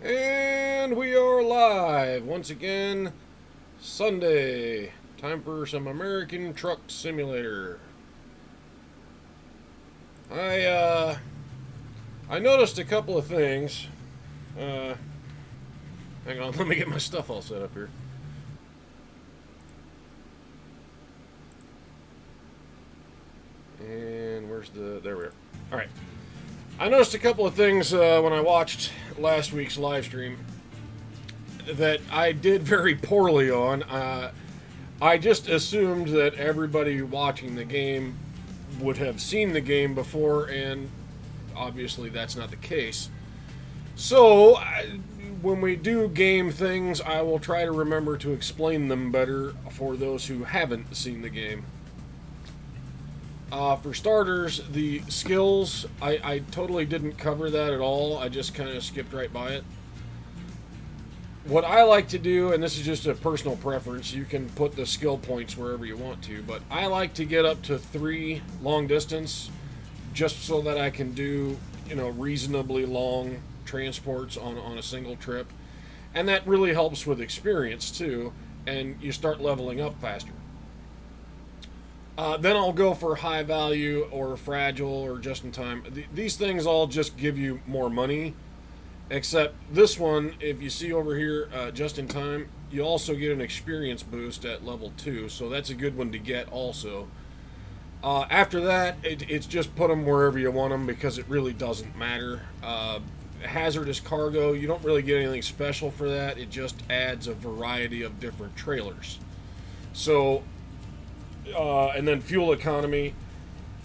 And we are live once again, Sunday. Time for some American Truck Simulator. I noticed a couple of things. Uh, Hang on, let me get my stuff all set up here. And where's the? There we are. All right. I noticed a couple of things when I watched last week's live stream that I did very poorly on. I just assumed that everybody watching the game would have seen the game before, and obviously that's not the case. So, when we do game things, I will try to remember to explain them better for those who haven't seen the game. For starters, the skills, I totally didn't cover that at all. I just kind of skipped right by it. What I like to do, and this is just a personal preference, you can put the skill points wherever you want to, but I like to get up to 3 long distance just so that I can do, reasonably long transports on a single trip. And that really helps with experience too, and you start leveling up faster. Then I'll go for high value or fragile or just in time. These things all just give you more money. Except this one, if you see over here, just in time, you also get an experience boost at level 2. So that's a good one to get also. After that, it's just put them wherever you want them because it really doesn't matter. Hazardous cargo, you don't really get anything special for that. It just adds a variety of different trailers. So... and then fuel economy.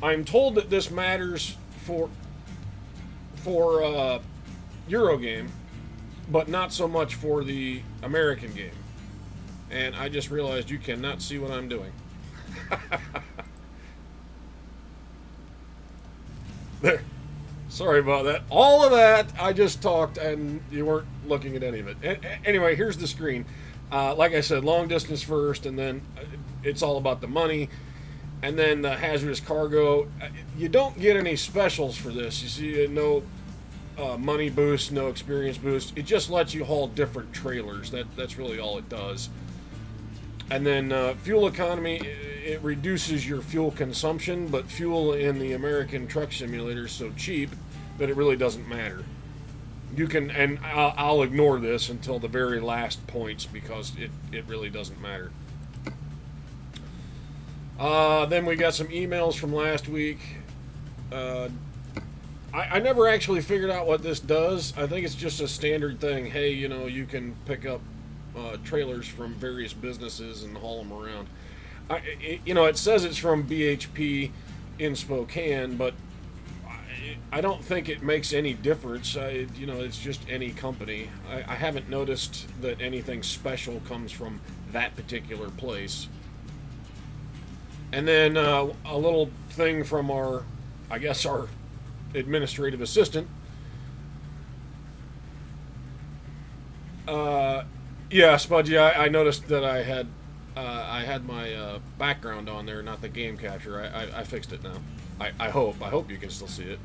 I'm told that this matters for Eurogame, but not so much for the American game. And I just realized you cannot see what I'm doing. There. Sorry about that. All of that, I just talked and you weren't looking at any of it. Anyway, here's the screen. Like I said, long distance first, and then it's all about the money. And then the hazardous cargo. You don't get any specials for this. You see, no money boost, no experience boost. It just lets you haul different trailers. That's really all it does. And then fuel economy, it reduces your fuel consumption, but fuel in the American Truck Simulator is so cheap that it really doesn't matter. You can, and I'll ignore this until the very last points because it really doesn't matter. Then we got some emails from last week. I never actually figured out what this does. I think it's just a standard thing. Hey, you can pick up trailers from various businesses and haul them around. It says it's from BHP in Spokane, but I don't think it makes any difference. It's just any company. I haven't noticed that anything special comes from that particular place. And then a little thing from our administrative assistant. Yeah, Spudgy, I noticed that I had my background on there, not the game capture. I fixed it now. I hope you can still see it.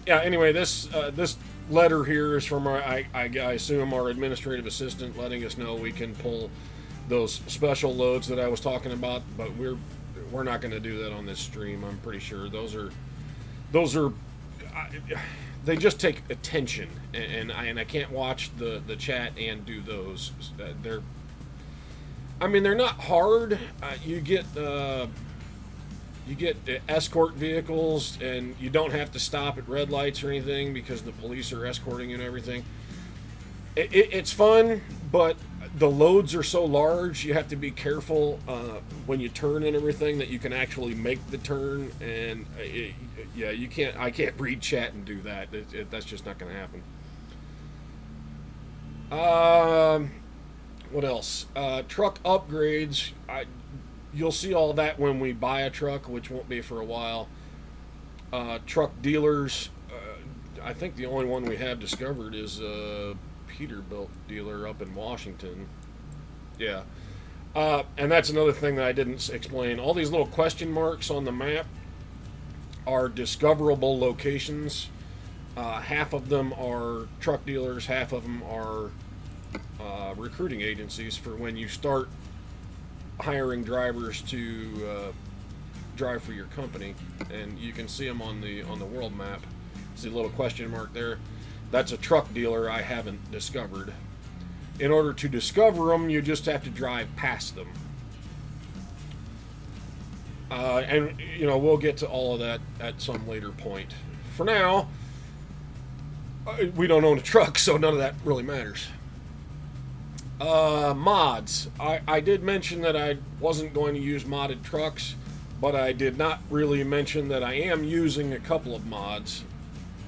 Anyway, this letter here is from I assume our administrative assistant letting us know we can pull those special loads that I was talking about, but we're not going to do that on this stream. I'm pretty sure those are they just take attention, and I can't watch the chat and do those. They're not hard. You get escort vehicles, and you don't have to stop at red lights or anything because the police are escorting you and everything. It's fun, but the loads are so large, you have to be careful when you turn and everything that you can actually make the turn. And you can't. I can't read chat and do that. That's just not going to happen. What else? Truck upgrades. You'll see all that when we buy a truck, which won't be for a while. Truck dealers. I think the only one we have discovered is Peterbilt dealer up in Washington. Yeah. And that's another thing that I didn't explain. All these little question marks on the map, are discoverable locations. Half of them are truck dealers, half of them are recruiting agencies for when you start hiring drivers to drive for your company. And you can see them on the world map. See a little question mark there. That's a truck dealer I haven't discovered. In order to discover them, you just have to drive past them. And, you know, we'll get to all of that at some later point. For now, we don't own a truck, so none of that really matters. Mods. I did mention that I wasn't going to use modded trucks, but I did not really mention that I am using a couple of mods.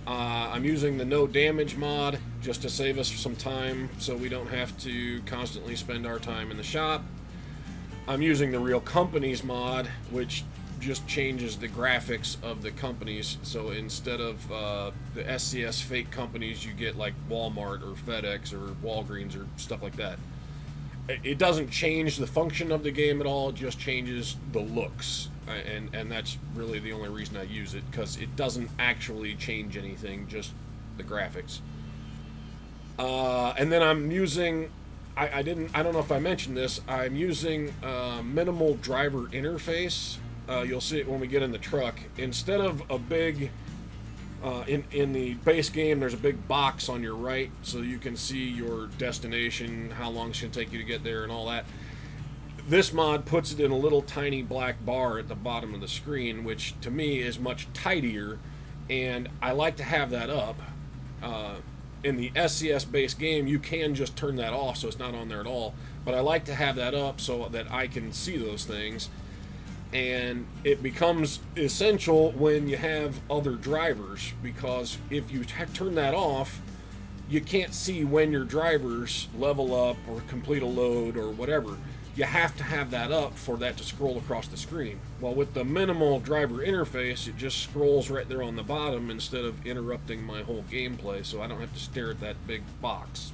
I'm using the no damage mod just to save us some time so we don't have to constantly spend our time in the shop. I'm using the real companies mod, which just changes the graphics of the companies. So instead of the SCS fake companies, you get like Walmart or FedEx or Walgreens or stuff like that. It doesn't change the function of the game at all, it just changes the looks. And that's really the only reason I use it, because it doesn't actually change anything, just the graphics. And then I'm using, I don't know if I mentioned this, I'm using minimal driver interface. You'll see it when we get in the truck. Instead of a big, in the base game, there's a big box on your right so you can see your destination, how long it's going to take you to get there and all that. This mod puts it in a little tiny black bar at the bottom of the screen, which to me is much tidier, and I like to have that up. In the SCS base game, you can just turn that off so it's not on there at all, but I like to have that up so that I can see those things, and it becomes essential when you have other drivers, because if you turn that off, you can't see when your drivers level up or complete a load or whatever. You have to have that up for that to scroll across the screen. Well, with the minimal driver interface, it just scrolls right there on the bottom instead of interrupting my whole gameplay, so I don't have to stare at that big box.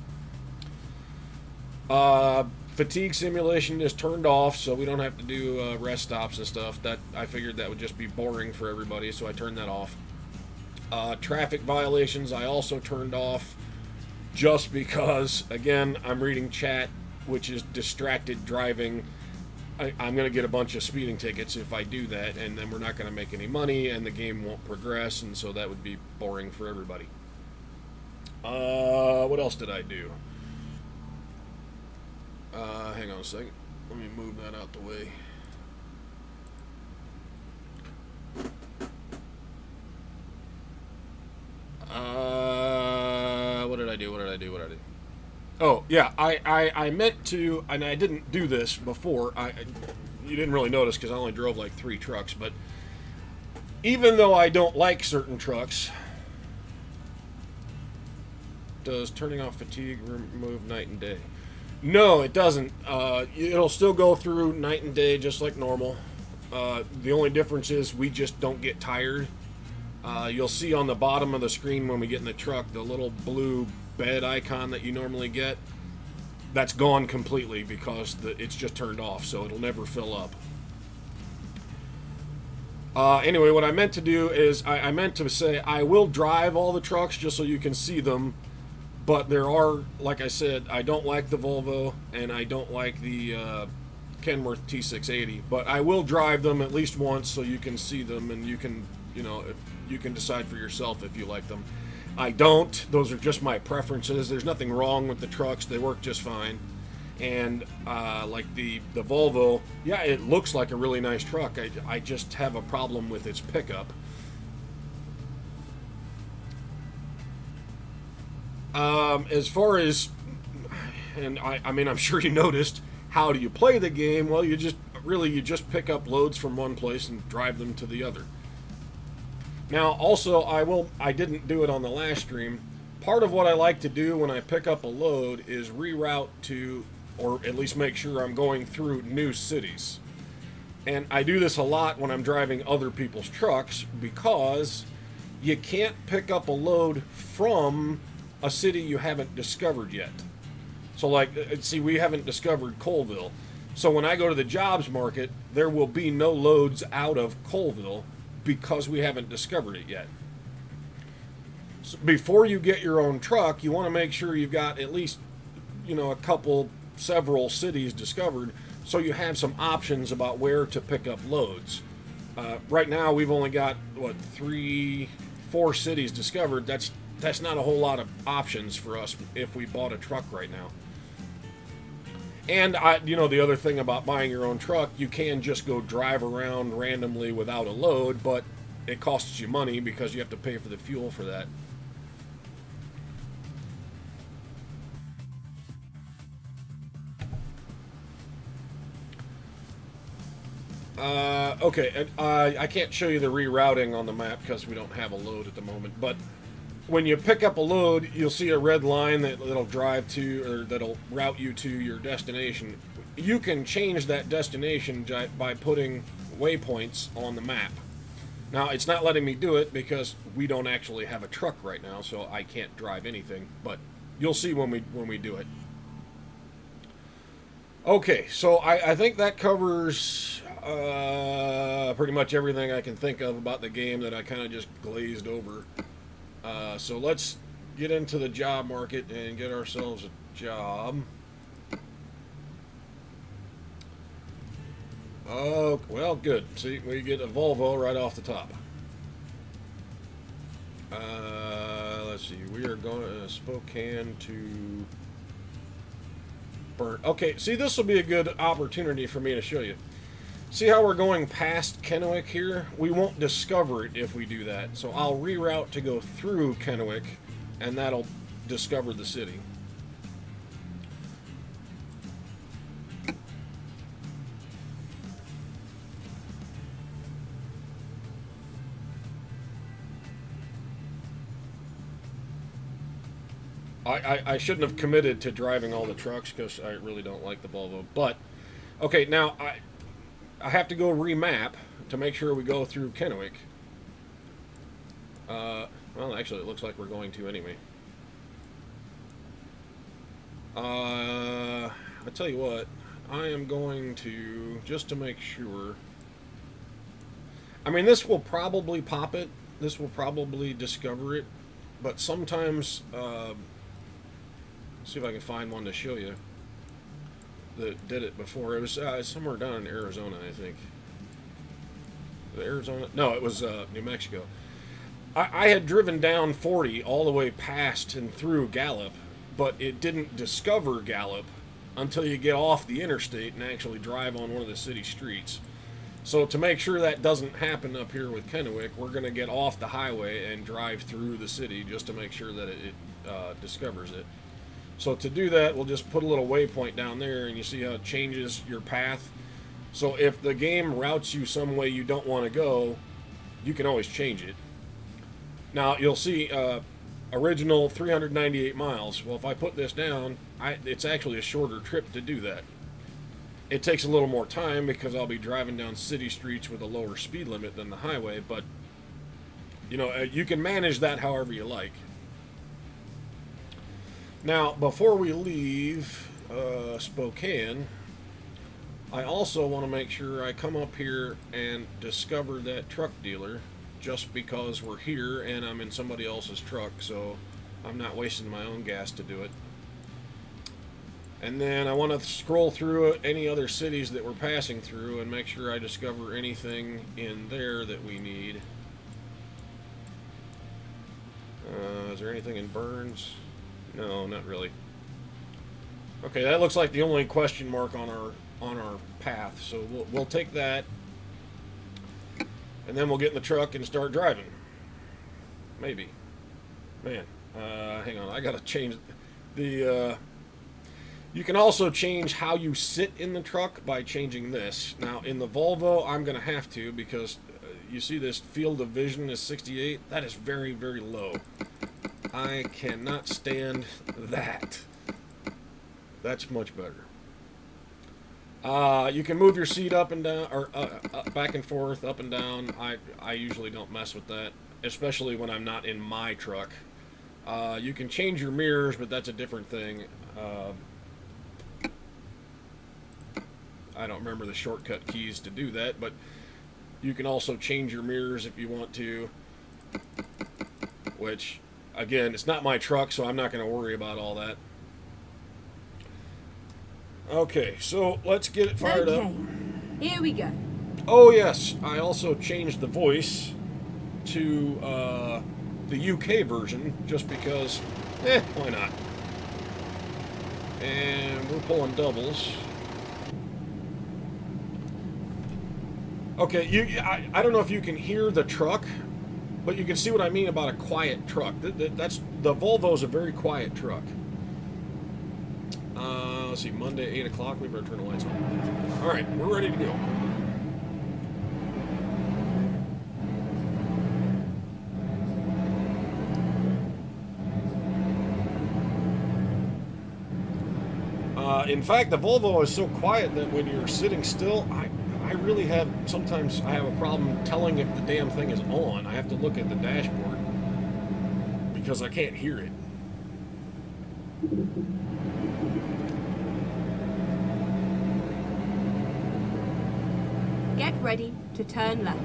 Fatigue simulation is turned off, so we don't have to do rest stops and stuff. That I figured that would just be boring for everybody, so I turned that off. Traffic violations I also turned off, just because, again, I'm reading chat, which is distracted driving. I'm going to get a bunch of speeding tickets if I do that, and then we're not going to make any money, and the game won't progress, and so that would be boring for everybody. What else did I do? Hang on a second. Let me move that out the way. What did I do? Oh, yeah, I meant to, and I didn't do this before. You didn't really notice because I only drove like 3 trucks, but even though I don't like certain trucks, does turning off fatigue remove night and day? No, it doesn't. It'll still go through night and day just like normal. The only difference is we just don't get tired. You'll see on the bottom of the screen when we get in the truck, the little blue bed icon that you normally get, that's gone completely because it's just turned off, so it'll never fill up. Anyway, what I meant to do is I meant to say I will drive all the trucks just so you can see them, but there are, like I said, I don't like the Volvo and I don't like the Kenworth T680, but I will drive them at least once so you can see them, and you can, you can decide for yourself if you like them. I don't. Those are just my preferences. There's nothing wrong with the trucks. They work just fine. And like the Volvo, yeah, it looks like a really nice truck. I just have a problem with its pickup. As far as, and I mean, I'm sure you noticed, how do you play the game? Well, you just pick up loads from one place and drive them to the other. Now, also, I didn't do it on the last stream. Part of what I like to do when I pick up a load is reroute to, or at least make sure I'm going through new cities. And I do this a lot when I'm driving other people's trucks, because you can't pick up a load from a city you haven't discovered yet. So, like, see, we haven't discovered Colville. So when I go to the jobs market, there will be no loads out of Colville, because we haven't discovered it yet. So before you get your own truck, you want to make sure you've got at least, several cities discovered, so you have some options about where to pick up loads. Right now, we've only got 4 cities discovered. That's not a whole lot of options for us if we bought a truck right now. And the other thing about buying your own truck, you can just go drive around randomly without a load, but it costs you money because you have to pay for the fuel for that. Okay, and I can't show you the rerouting on the map because we don't have a load at the moment, but when you pick up a load, you'll see a red line that'll drive to, or that'll route you to your destination. You can change that destination by putting waypoints on the map. Now, it's not letting me do it because we don't actually have a truck right now, so I can't drive anything, but you'll see when we do it. Okay, so I think that covers pretty much everything I can think of about the game that I kind of just glazed over. So let's get into the job market and get ourselves a job. Oh, well, good. See, we get a Volvo right off the top. Let's see. We are going to Spokane to Burnt. Okay, see, this will be a good opportunity for me to show you. See how we're going past Kennewick here? We won't discover it if we do that. So I'll reroute to go through Kennewick, and that'll discover the city. I shouldn't have committed to driving all the trucks because I really don't like the Volvo. But, okay, now I have to go remap to make sure we go through Kennewick. Well, actually, it looks like we're going to anyway. I tell you what, I am going to, just to make sure. I mean, this will probably pop it. This will probably discover it. But sometimes, see if I can find one to show you that did it before. It was somewhere down in Arizona, I think. Arizona? No, it was New Mexico. I had driven down 40 all the way past and through Gallup, but it didn't discover Gallup until you get off the interstate and actually drive on one of the city streets. So to make sure that doesn't happen up here with Kennewick, we're going to get off the highway and drive through the city just to make sure that it discovers it. So to do that, we'll just put a little waypoint down there, and you see how it changes your path. So if the game routes you some way you don't want to go, you can always change it. Now, you'll see original 398 miles. Well, if I put this down, it's actually a shorter trip to do that. It takes a little more time because I'll be driving down city streets with a lower speed limit than the highway, but you can manage that however you like. Now, before we leave Spokane, I also want to make sure I come up here and discover that truck dealer, just because we're here and I'm in somebody else's truck, so I'm not wasting my own gas to do it. And then I want to scroll through any other cities that we're passing through and make sure I discover anything in there that we need. Is there anything in Burns? No, not really. Okay, that looks like the only question mark on our path, so we'll take that, and then we'll get in the truck and start driving. Maybe. Man, hang on, I gotta change the. You can also change how you sit in the truck by changing this. Now, in the Volvo, I'm gonna have to, because you see this field of vision is 68. That is very, very low. I cannot stand that. That's much better. You can move your seat up and down, or back and forth, up and down. I usually don't mess with that, especially when I'm not in my truck. You can change your mirrors, but that's a different thing. I don't remember the shortcut keys to do that, but You can also change your mirrors if you want to, which, again, it's not my truck, so I'm not going to worry about all that. Okay, so let's get it fired up. Here we go. Oh, yes, I also changed the voice to the UK version, just because, why not? And we're pulling doubles. Okay, I don't know if you can hear the truck, but you can see what I mean about a quiet truck. That's the Volvo's a very quiet truck. Let's see, Monday, 8 o'clock. We better turn the lights on. All right, we're ready to go. In fact, the Volvo is so quiet that when you're sitting still, I really have, sometimes I have a problem telling if the damn thing is on. I have to look at the dashboard because I can't hear it. Get ready to turn left.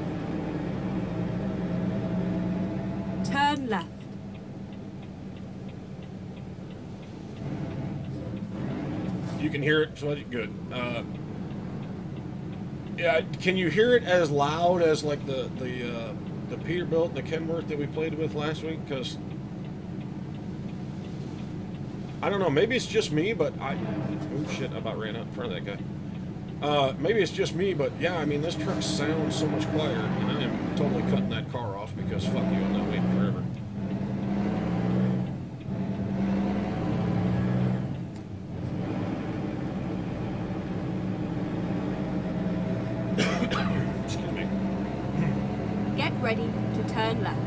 Turn left. You can hear it, so good. Yeah, can you hear it as loud as like the Peterbilt and the Kenworth that we played with last week? Because I don't know, maybe it's just me, but oh shit, I about ran out in front of that guy. Maybe it's just me, but yeah, I mean, this truck sounds so much quieter, and I am totally cutting that car off because fuck you, I'm not waiting forever. Excuse me. Get ready to turn left.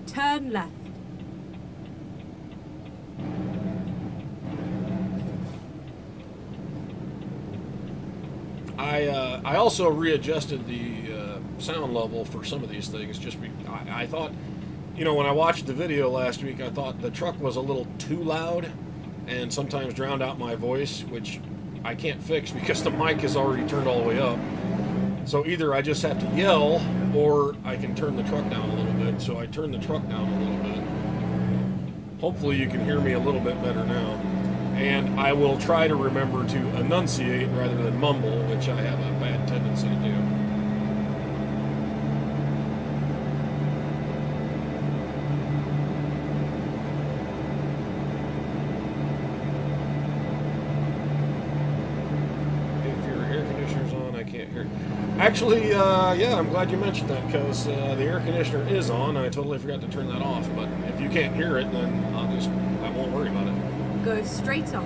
Turn left. I also readjusted the sound level for some of these things. I thought, you know, when I watched the video last week, I thought the truck was a little too loud and sometimes drowned out my voice, which I can't fix because the mic is already turned all the way up. So either I just have to yell or I can turn the truck down a little bit. So I turned the truck down a little bit. Hopefully you can hear me a little bit better now. And I will try to remember to enunciate rather than mumble, which I have a bad tendency to do. If your air conditioner's on, I can't hear. Actually, yeah, I'm glad you mentioned that because the air conditioner is on. I totally forgot to turn that off. But if you can't hear it, then I won't worry about it. Go straight on.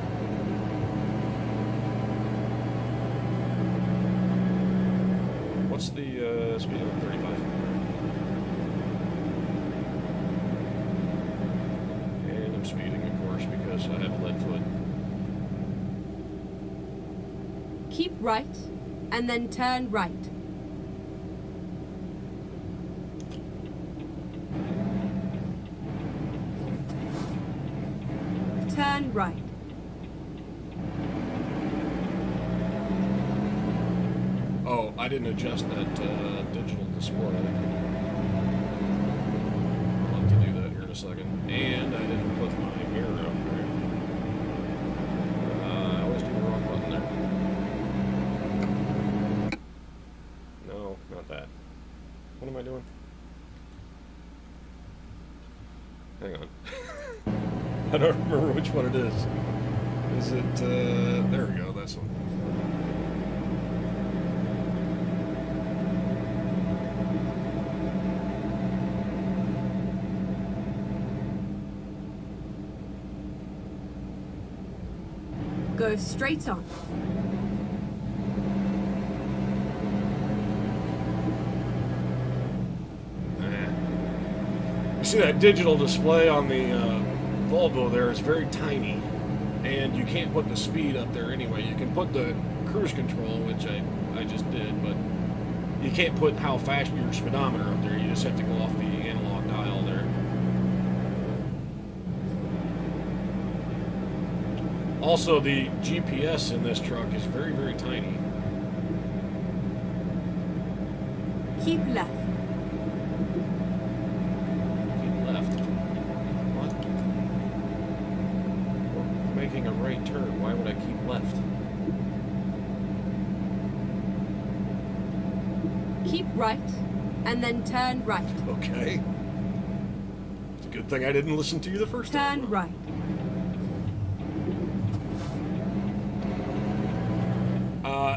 What's the speed limit? 35. And I'm speeding, of course, because I have a lead foot. Keep right, and then turn right. Turn right. Oh, I didn't adjust that digital display. I'll have to do that here in a second. And I didn't put my mirror up there. I always do the wrong button there. No, not that. What am I doing? Hang on. I don't remember which one it is. Is it, there we go, that's one. Go straight on. You see that digital display on the Volvo there is very tiny, and you can't put the speed up there anyway. You can put the cruise control, which I just did, but you can't put how fast your speedometer up there. You just have to go off the analog dial there. Also, the GPS in this truck is very, very tiny. Keep left. Keep left. What? We're making a right turn. Why would I keep left? Keep right, and then turn right. Okay. It's a good thing I didn't listen to you the first time. Turn right.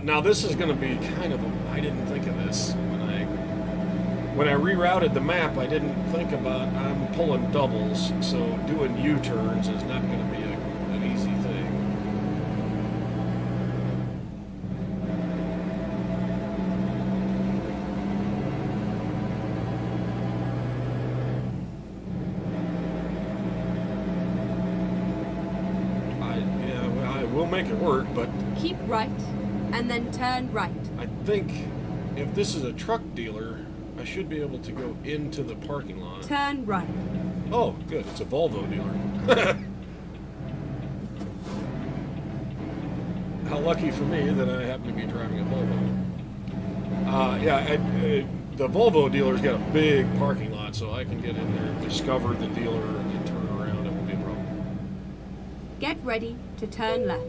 Now this is going to be kind of I didn't think of this when I rerouted the map. I didn't think about I'm pulling doubles, so doing U-turns is not going to be an easy thing. I will make it work, but Keep right, and then turn right. I think if this is a truck dealer, I should be able to go into the parking lot. Turn right. Oh, good. It's a Volvo dealer. How lucky for me that I happen to be driving a Volvo. The Volvo dealer's got a big parking lot, so I can get in there, discover the dealer, and then turn around. It won't be a problem. Get ready to turn left.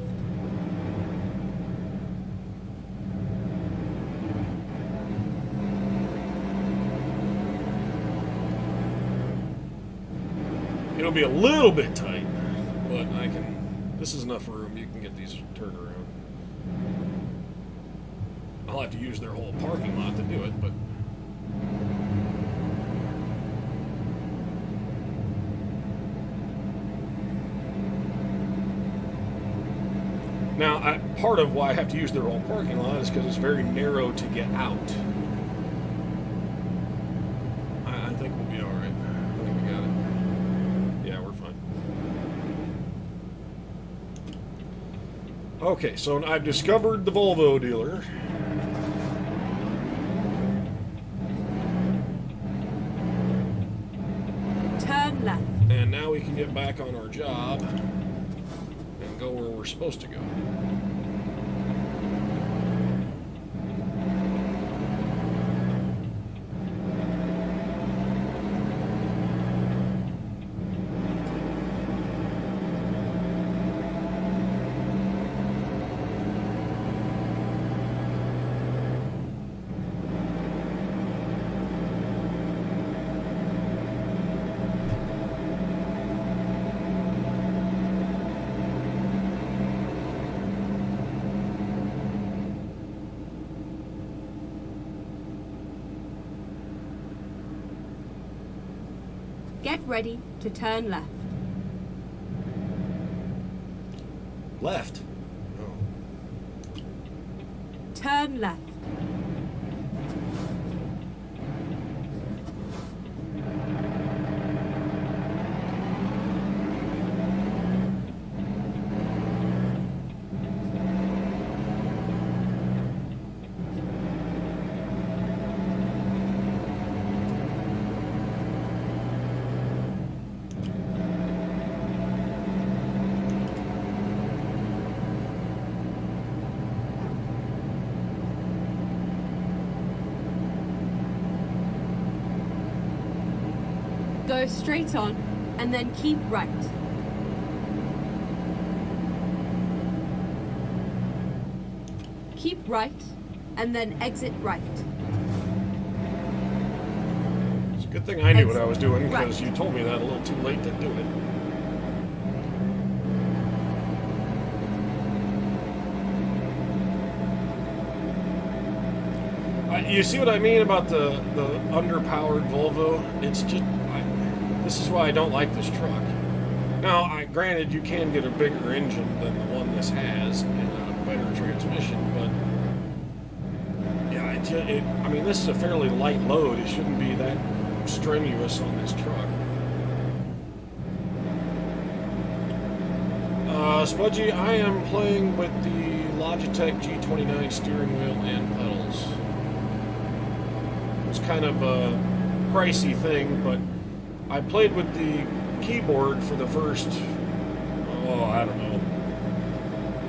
It'll be a little bit tight, but I can. This is enough room. You can get these turned around. I'll have to use their whole parking lot to do it, but. Now, part of why I have to use their whole parking lot is because it's very narrow to get out. I think we'll be all right. I think we got it. Yeah, we're fine. Okay, so I've discovered the Volvo dealer. Turn left. And now we can get back on our job and go where we're supposed to go. Get ready to turn left. Left? Oh. Turn left. Go straight on, and then keep right. Keep right, and then exit right. It's a good thing I knew what I was doing, Right. because you told me that a little too late to do it. You see what I mean about the underpowered Volvo? It's just, this is why I don't like this truck. Now, granted, you can get a bigger engine than the one this has and a better transmission, but yeah, I mean, this is a fairly light load. It shouldn't be that strenuous on this truck. Spudgy, I am playing with the Logitech G29 steering wheel and pedals. It's kind of a pricey thing, but I played with the keyboard for the first, I don't know,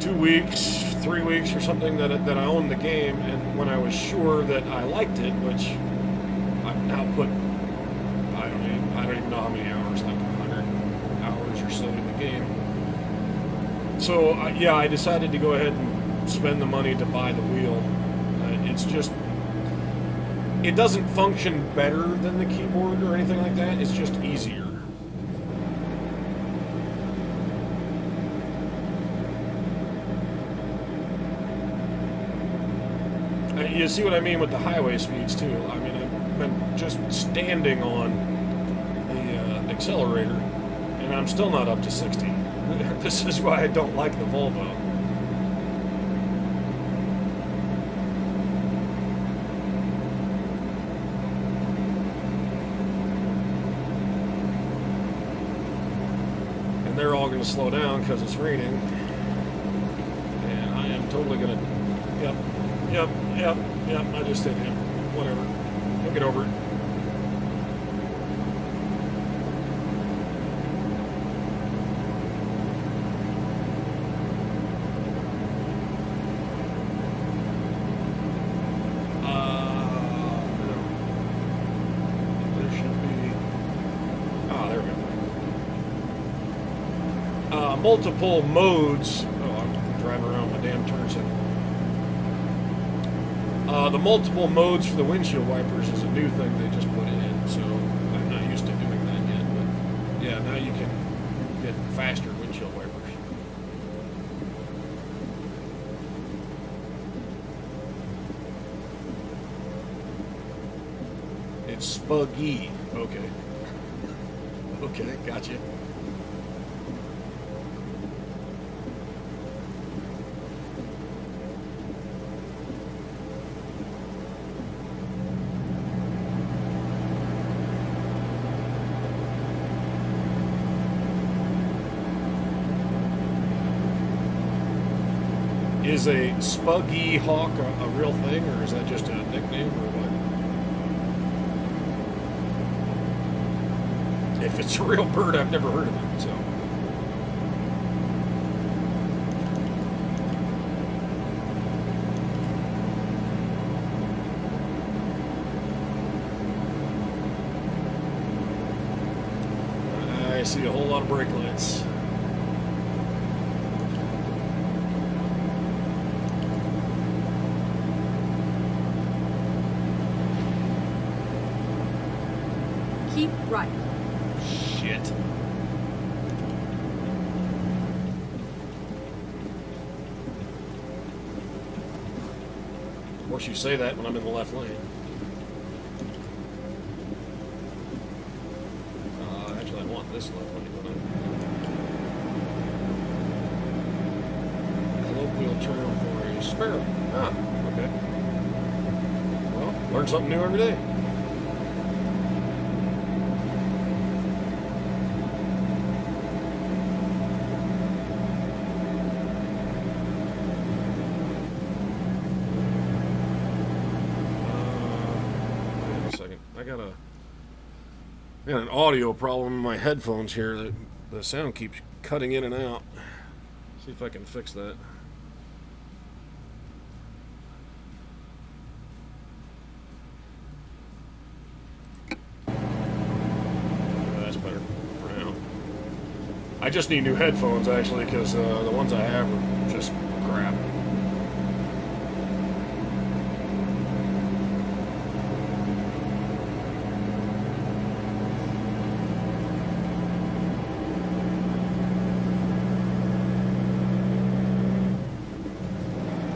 2 weeks, 3 weeks or something that I owned the game, and when I was sure that I liked it, which I've now put, I don't even know how many hours, like 100 hours or so in the game. So yeah, I decided to go ahead and spend the money to buy the wheel. It's just, it doesn't function better than the keyboard or anything like that. It's just easier. You see what I mean with the highway speeds too. I mean, I've been just standing on the accelerator, and I'm still not up to 60. This is why I don't like the Volvo. And they're all going to slow down because it's raining. And I am totally going to... Yep, I just hit him. Whatever. He'll get over it. There should be... Ah, there we go. Multiple modes. Oh, I'm driving around my damn turn signal. The multiple modes for the windshield wipers is a new thing they just put in, so I'm not used to doing that yet. But yeah, now you can get faster windshield wipers. It's Spuggy. Okay. Okay, gotcha. Is a Spuggy Hawk a real thing, or is that just a nickname, or what? If it's a real bird, I've never heard of it, so. I see a whole lot of brake lights. Keep right. Shit. Of course, you say that when I'm in the left lane. Actually, I want this left lane, don't I? Colloquial term for a sparrow. Ah, okay. Well, learn something new every day. I got an audio problem in my headphones here. The sound keeps cutting in and out. See if I can fix that. That's better for now. I just need new headphones actually, because the ones I have are just crap.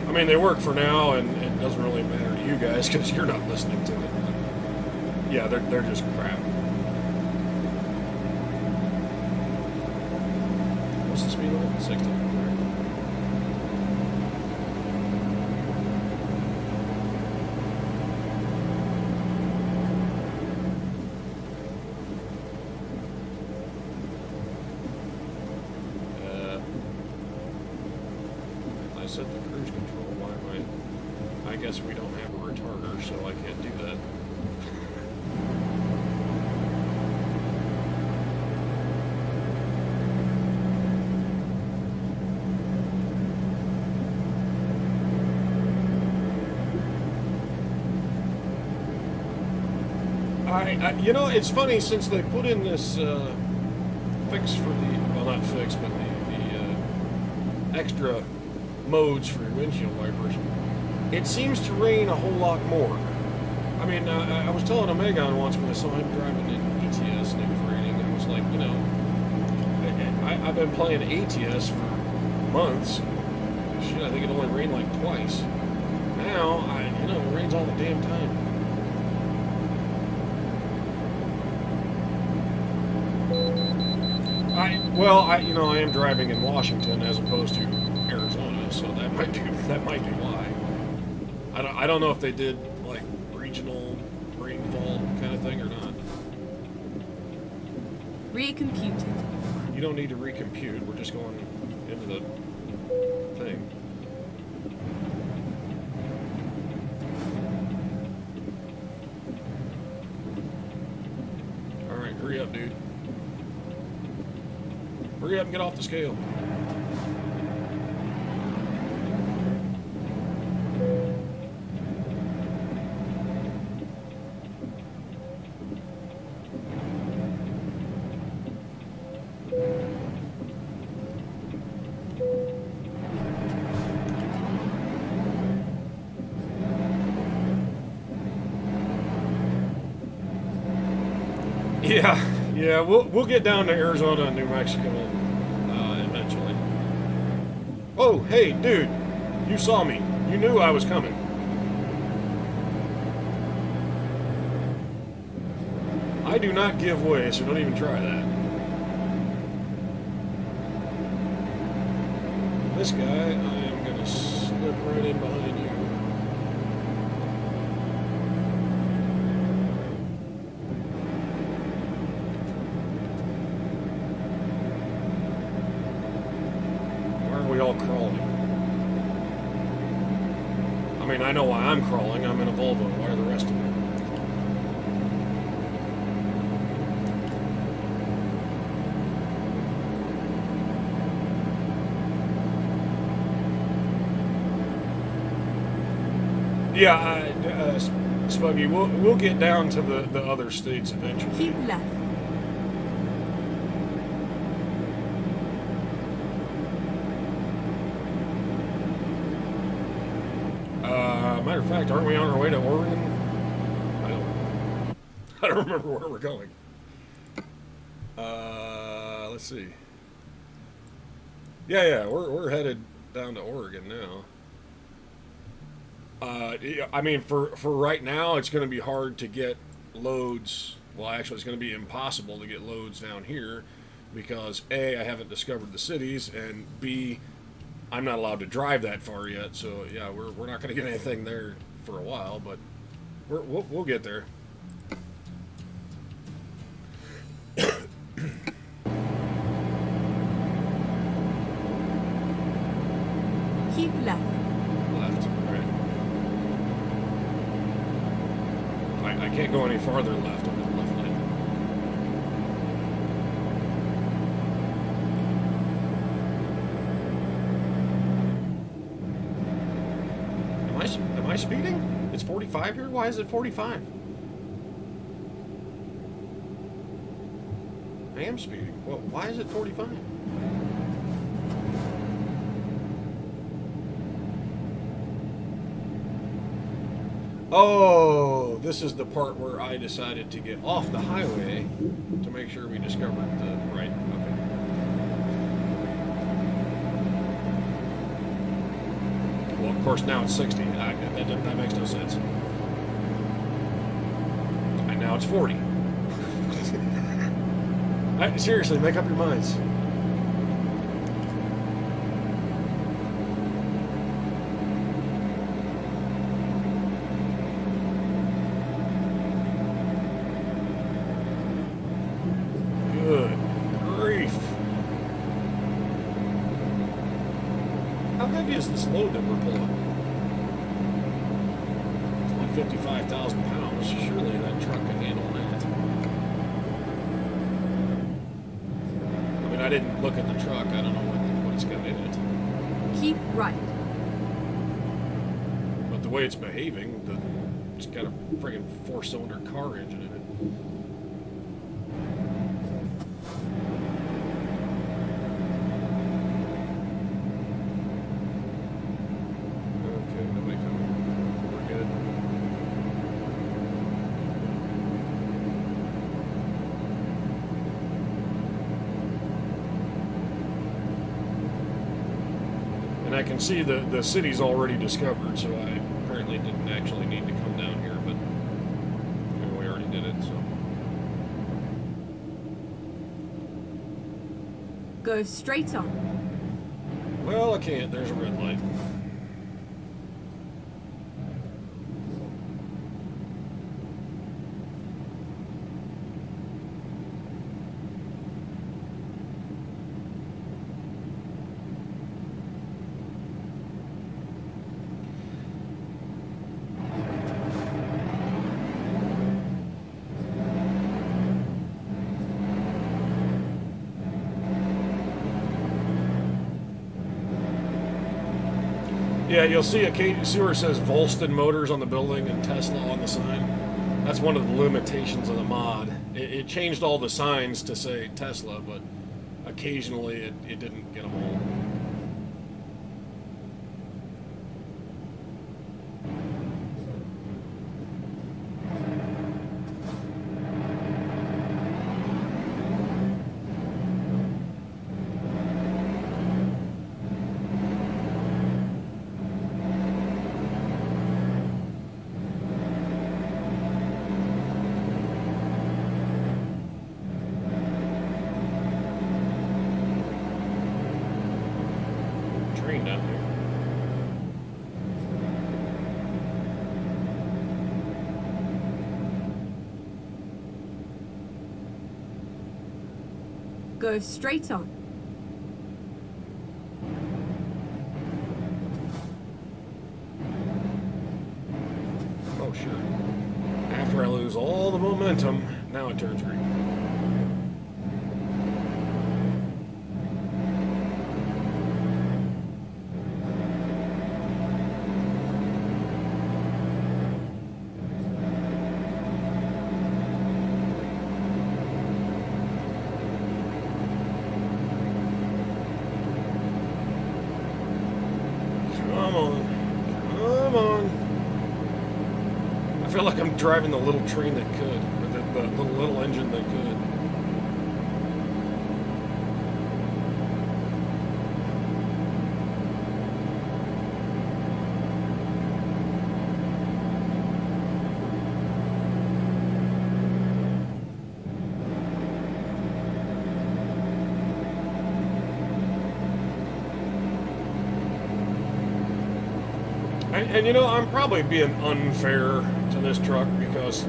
I mean, they work for now, and it doesn't really matter to you guys because you're not listening to it. But yeah, they're just crap. What's the speed limit? 60. I set the cruise control. Why am I guess we don't have a retarder, so I can't do that. You know, it's funny since they put in this fix for the, well, not fix, but the extra modes for your windshield wipers. It seems to rain a whole lot more. I mean, I was telling Omegon once when I saw him driving in ETS and it was raining. I was like, you know, I've been playing ATS for months. Shit, I think it only rained like twice. Now, you know, it rains all the damn time. You know, I am driving in Washington as opposed to Arizona, so that might be why. I don't know if they did like regional rainfall kind of thing or not. Recomputing. You don't need to recompute. We're just going into the thing. All right, hurry up, dude. Hurry up and get off the scale. Yeah, we'll get down to Arizona and New Mexico eventually. Oh, hey, dude, you saw me. You knew I was coming. I do not give way, so don't even try that. This guy, I am going to slip right in behind you. All crawling. I mean, I know why I'm crawling. I'm in a Volvo. Why are the rest of them? Yeah, Spuggy, we'll get down to the other states eventually. Keep left. Matter of fact, aren't we on our way to Oregon? I don't remember where we're going. Let's see. Yeah, we're headed down to Oregon now. I mean, for right now, it's going to be hard to get loads. Well, actually, it's going to be impossible to get loads down here because A, I haven't discovered the cities, and B, I'm not allowed to drive that far yet, so yeah, we're not going to get anything there for a while, but we'll get there. Keep left. Left, right. I can't go any farther left. I'm in the left lane. Am I speeding? It's 45 here? Why is it 45? I am speeding. Well, why is it 45? Oh, this is the part where I decided to get off the highway to make sure we discovered the right. Okay. Well, of course, now it's 60. That makes no sense. And now it's 40. Seriously, make up your minds. Good grief. How heavy is this load that we're pulling? 55,000 pounds. Surely that truck can handle that. I mean, I didn't look at the truck. I don't know what it's got in it. Keep right. But the way it's behaving, it's got a friggin' 4-cylinder car engine in it. Okay, nobody coming. We're good. And I can see the city's already discovered, so I apparently didn't actually need to come down here, but we already did it, so. Go straight on. Well, I can't. There's a red light. Yeah, you'll see where it says Volston Motors on the building and Tesla on the sign. That's one of the limitations of the mod. It changed all the signs to say Tesla, but occasionally it didn't get them all. Train down there. Go straight on. Oh, sure. After I lose all the momentum, now it turns green. Come on. Come on. I feel like I'm driving the little train that could, or the little engine that could. And you know, I'm probably being unfair to this truck because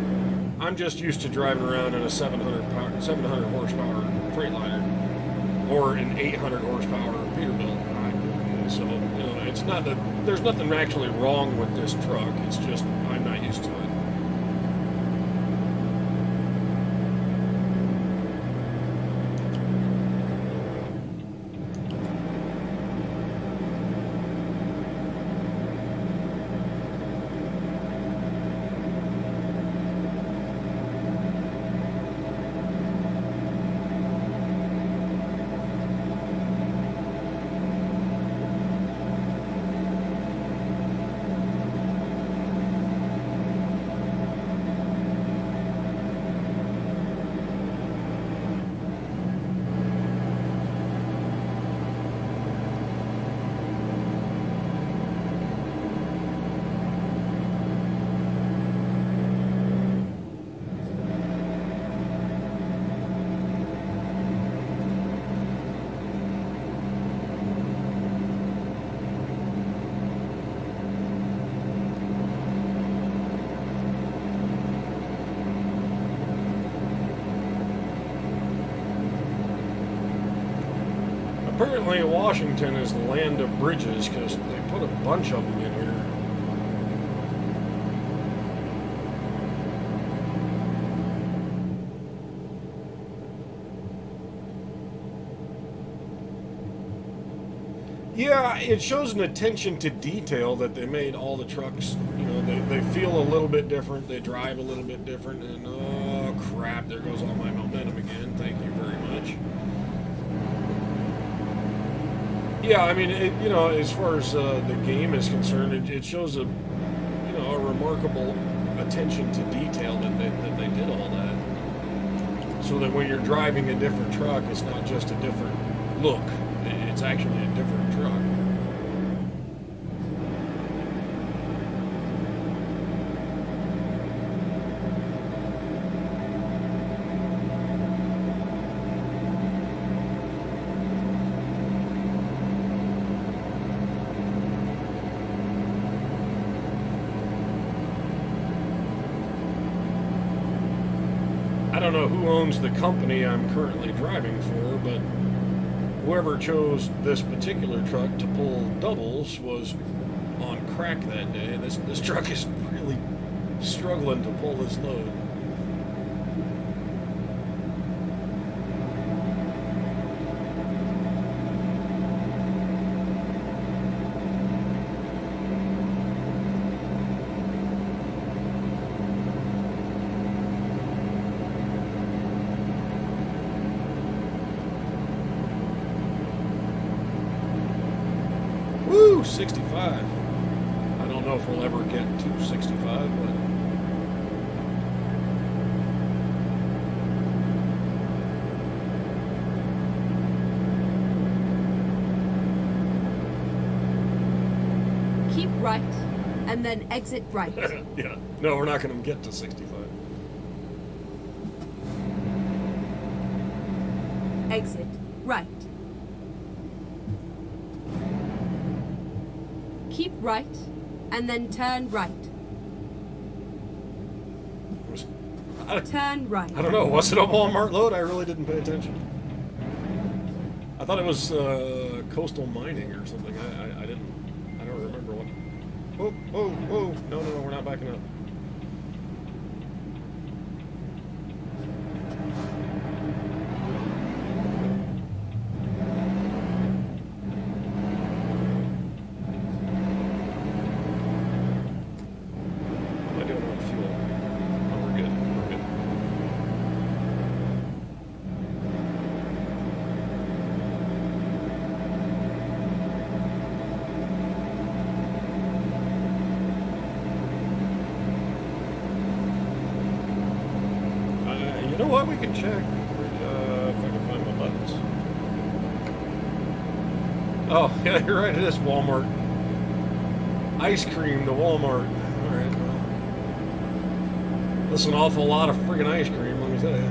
I'm just used to driving around in a 700 horsepower Freightliner or an 800 horsepower Peterbilt. So, you know, it's not that there's nothing actually wrong with this truck. It's just I'm not used to it. Apparently Washington is the land of bridges because they put a bunch of them in here. Yeah, it shows an attention to detail that they made all the trucks, you know, they feel a little bit different, they drive a little bit different, and oh crap, there goes all my momentum again. Thank you very much. Yeah, I mean, as far as the game is concerned, it shows a remarkable attention to detail that they did all that. So that when you're driving a different truck, it's not just a different look. It's actually a different truck. I don't know who owns the company I'm currently driving for, but whoever chose this particular truck to pull doubles was on crack that day. This truck is really struggling to pull this load. Woo, 65. I don't know if we'll ever get to 65, but keep right, and then exit right. yeah. No, we're not going to get to 65. Exit right. Keep right, and then turn right. Turn right. I don't know. Was it a Walmart load? I really didn't pay attention. I thought it was coastal mining or something. I don't remember what. Whoa. No, we're not backing up. You know what? We can check if I can find my buttons. Oh, yeah, you're right. It is Walmart. Ice cream to Walmart. All right. Well, that's an awful lot of friggin' ice cream, let me tell you.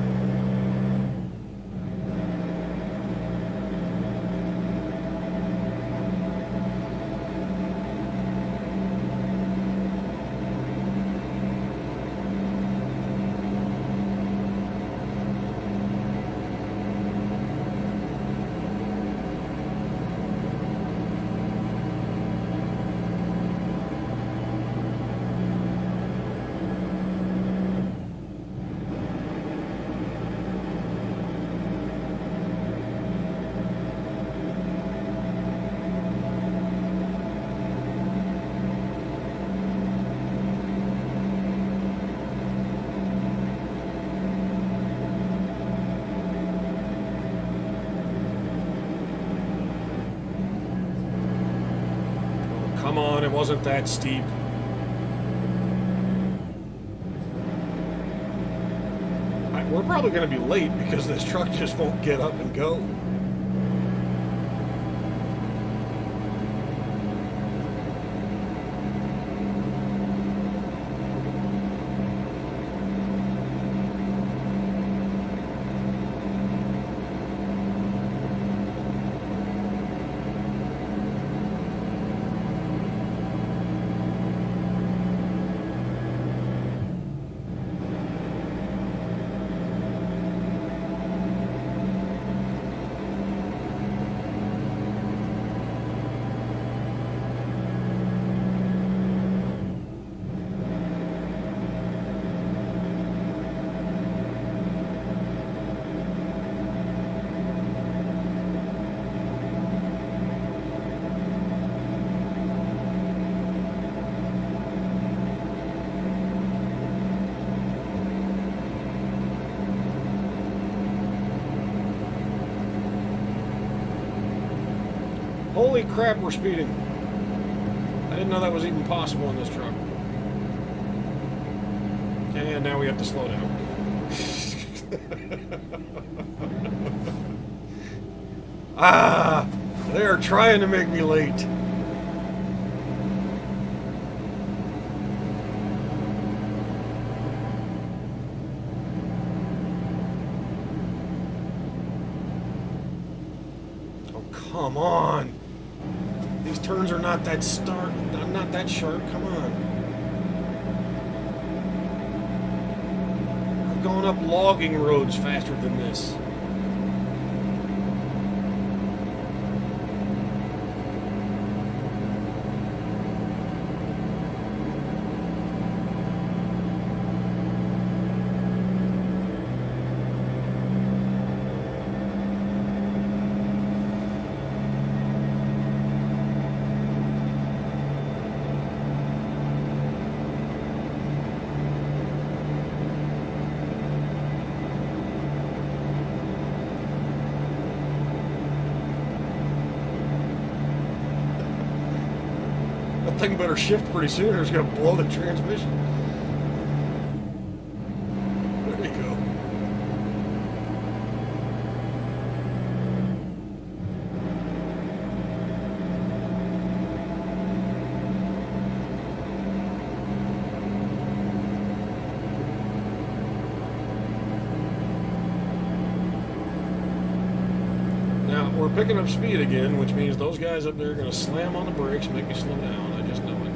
Come on, it wasn't that steep. We're probably going to be late because this truck just won't get up and go. Holy crap, we're speeding. I didn't know that was even possible in this truck. And now we have to slow down. Ah, they're trying to make me late. Oh, come on. These turns are not that not that sharp. Come on. I've gone up logging roads faster than this. That thing better shift pretty soon or it's going to blow the transmission. There you go. Now, we're picking up speed again, which means those guys up there are going to slam on the brakes and make me slow down. I just know it.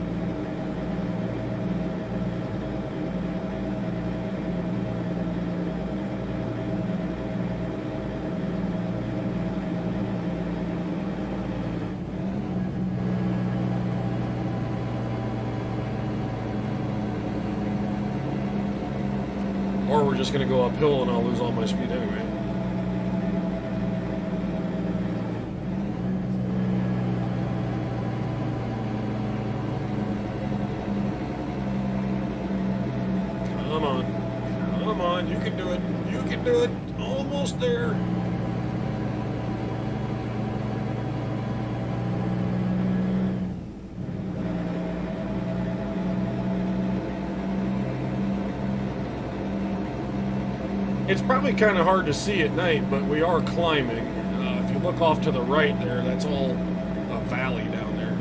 Or we're just going to go uphill and I'll lose all my speed anyway. Come on. Come on, you can do it. You can do it. Almost there. It's probably kind of hard to see at night, but we are climbing. If you look off to the right there, that's all a valley down there.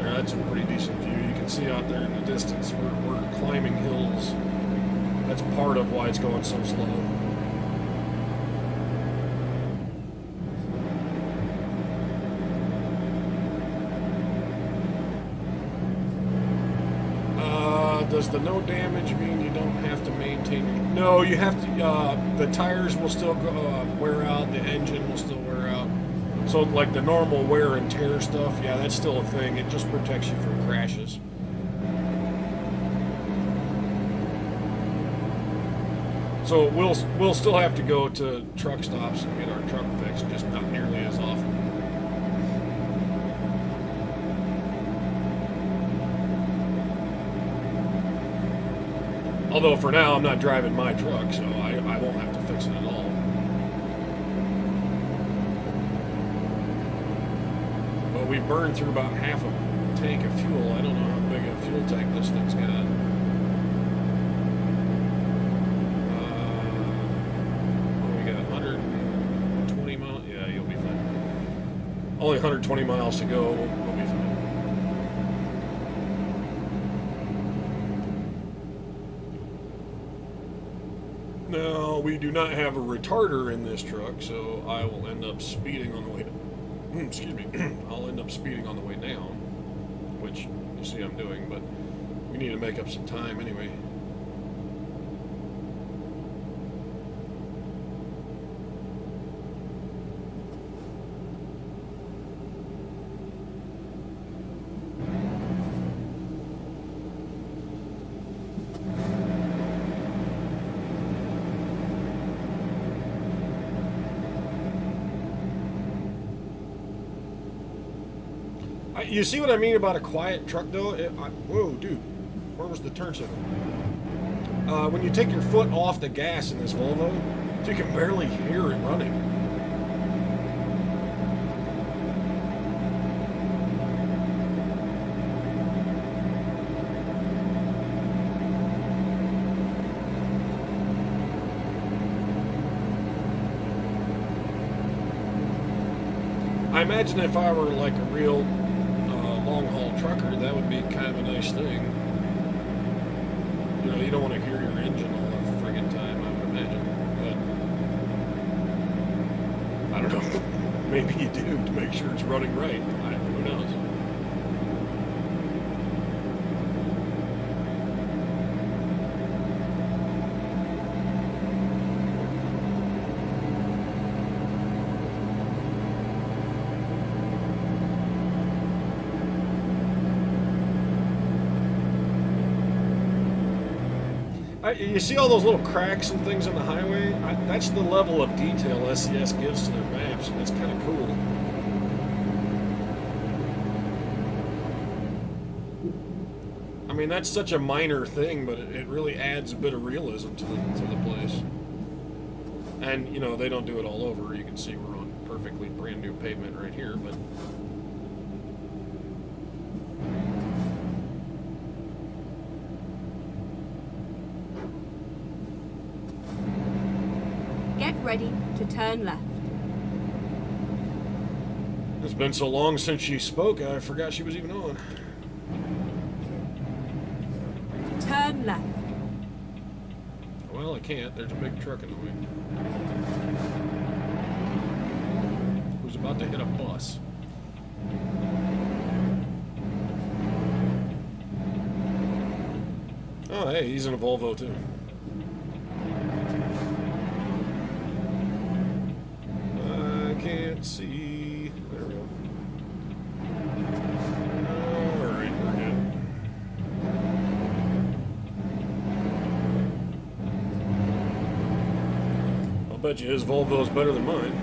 Yeah, that's a pretty decent view. You can see out there in the distance we're climbing hills. That's part of why it's going so slow. Does the no damage mean you don't have to maintain your... No, you have to... the tires will still wear out. The engine will still wear out. So, like the normal wear and tear stuff, yeah, that's still a thing. It just protects you from crashes. So we'll still have to go to truck stops and get our truck fixed, just not nearly as often. Although for now, I'm not driving my truck, so I won't have to fix it at all. But we burned through about half a tank of fuel. I don't know how big a fuel tank this thing's got. We got 120 miles. Yeah, you'll be fine. Only 120 miles to go. We'll be fine. Now, we do not have a retarder in this truck, so I will end up speeding on the way down. Excuse me. I'll end up speeding on the way down, which you see I'm doing, but we need to make up some time anyway. You see what I mean about a quiet truck, though? Whoa, dude. Where was the turn signal? When you take your foot off the gas in this Volvo, you can barely hear it running. I imagine if I were like a real long haul trucker, that would be kind of a nice thing. You know, you don't want to hear your engine all the friggin' time, I would imagine. But I don't know. Maybe you do to make sure it's running right. Who knows? You see all those little cracks and things on the highway? That's the level of detail SCS gives to their maps, and it's kind of cool. I mean, that's such a minor thing, but it really adds a bit of realism to the place. And, you know, they don't do it all over. You can see we're on perfectly brand new pavement right here, but... Get ready to turn left. It's been so long since she spoke, I forgot she was even on. Turn left. Well, I can't. There's a big truck in the way. Who's about to hit a bus. Oh, hey, he's in a Volvo, too. Can't see. There we go. Alright, we're good. I'll bet you his Volvo's better than mine.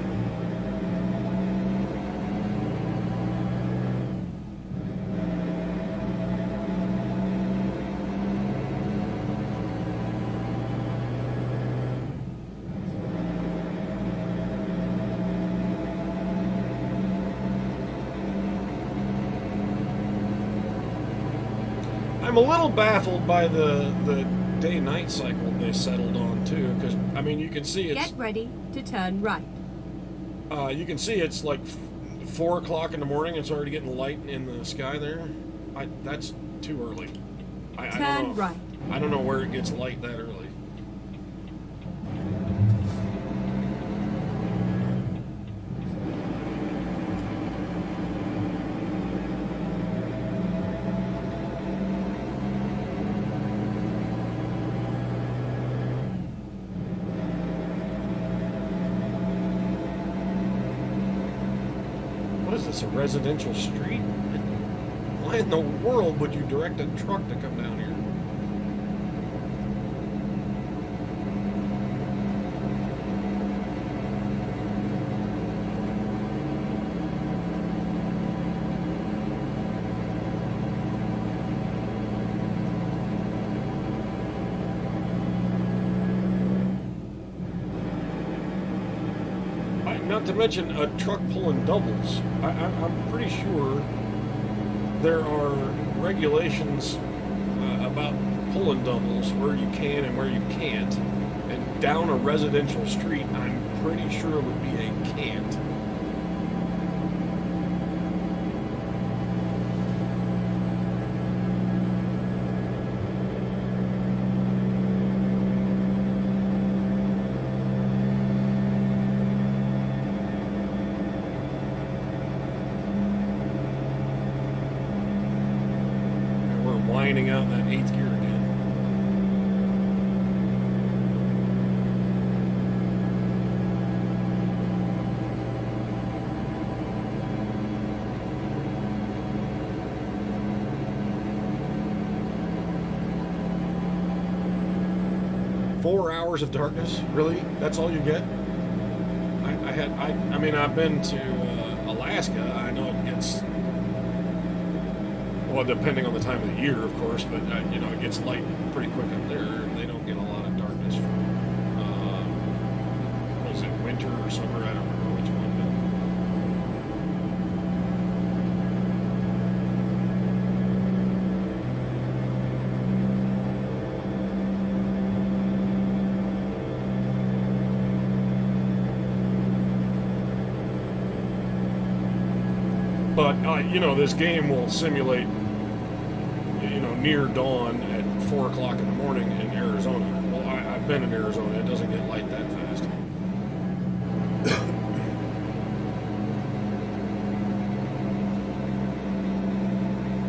I'm a little baffled by the day-night cycle they settled on too, because I mean you can see it's. Get ready to turn right. You can see it's like 4 o'clock in the morning. It's already getting light in the sky there. That's too early. I Turn don't know. right. I don't know where it gets light that early. What is this, a residential street? Why in the world would you direct a truck to come down here? Not to mention a truck pulling doubles. I'm pretty sure there are regulations about pulling doubles where you can and where you can't. And down a residential street, I'm pretty sure it would be a can't. Lining out that 8th gear again. Four hours of darkness? Really? That's all you get? I mean, I've been to Alaska. I know it gets... Well, depending on the time of the year, of course, but you know, it gets light pretty quick up there. They don't get a lot of darkness from, was it winter or summer? I don't remember which one. you know, this game will simulate, you know, near dawn at 4 o'clock in the morning in Arizona. Well, I've been in Arizona. It doesn't get light that fast.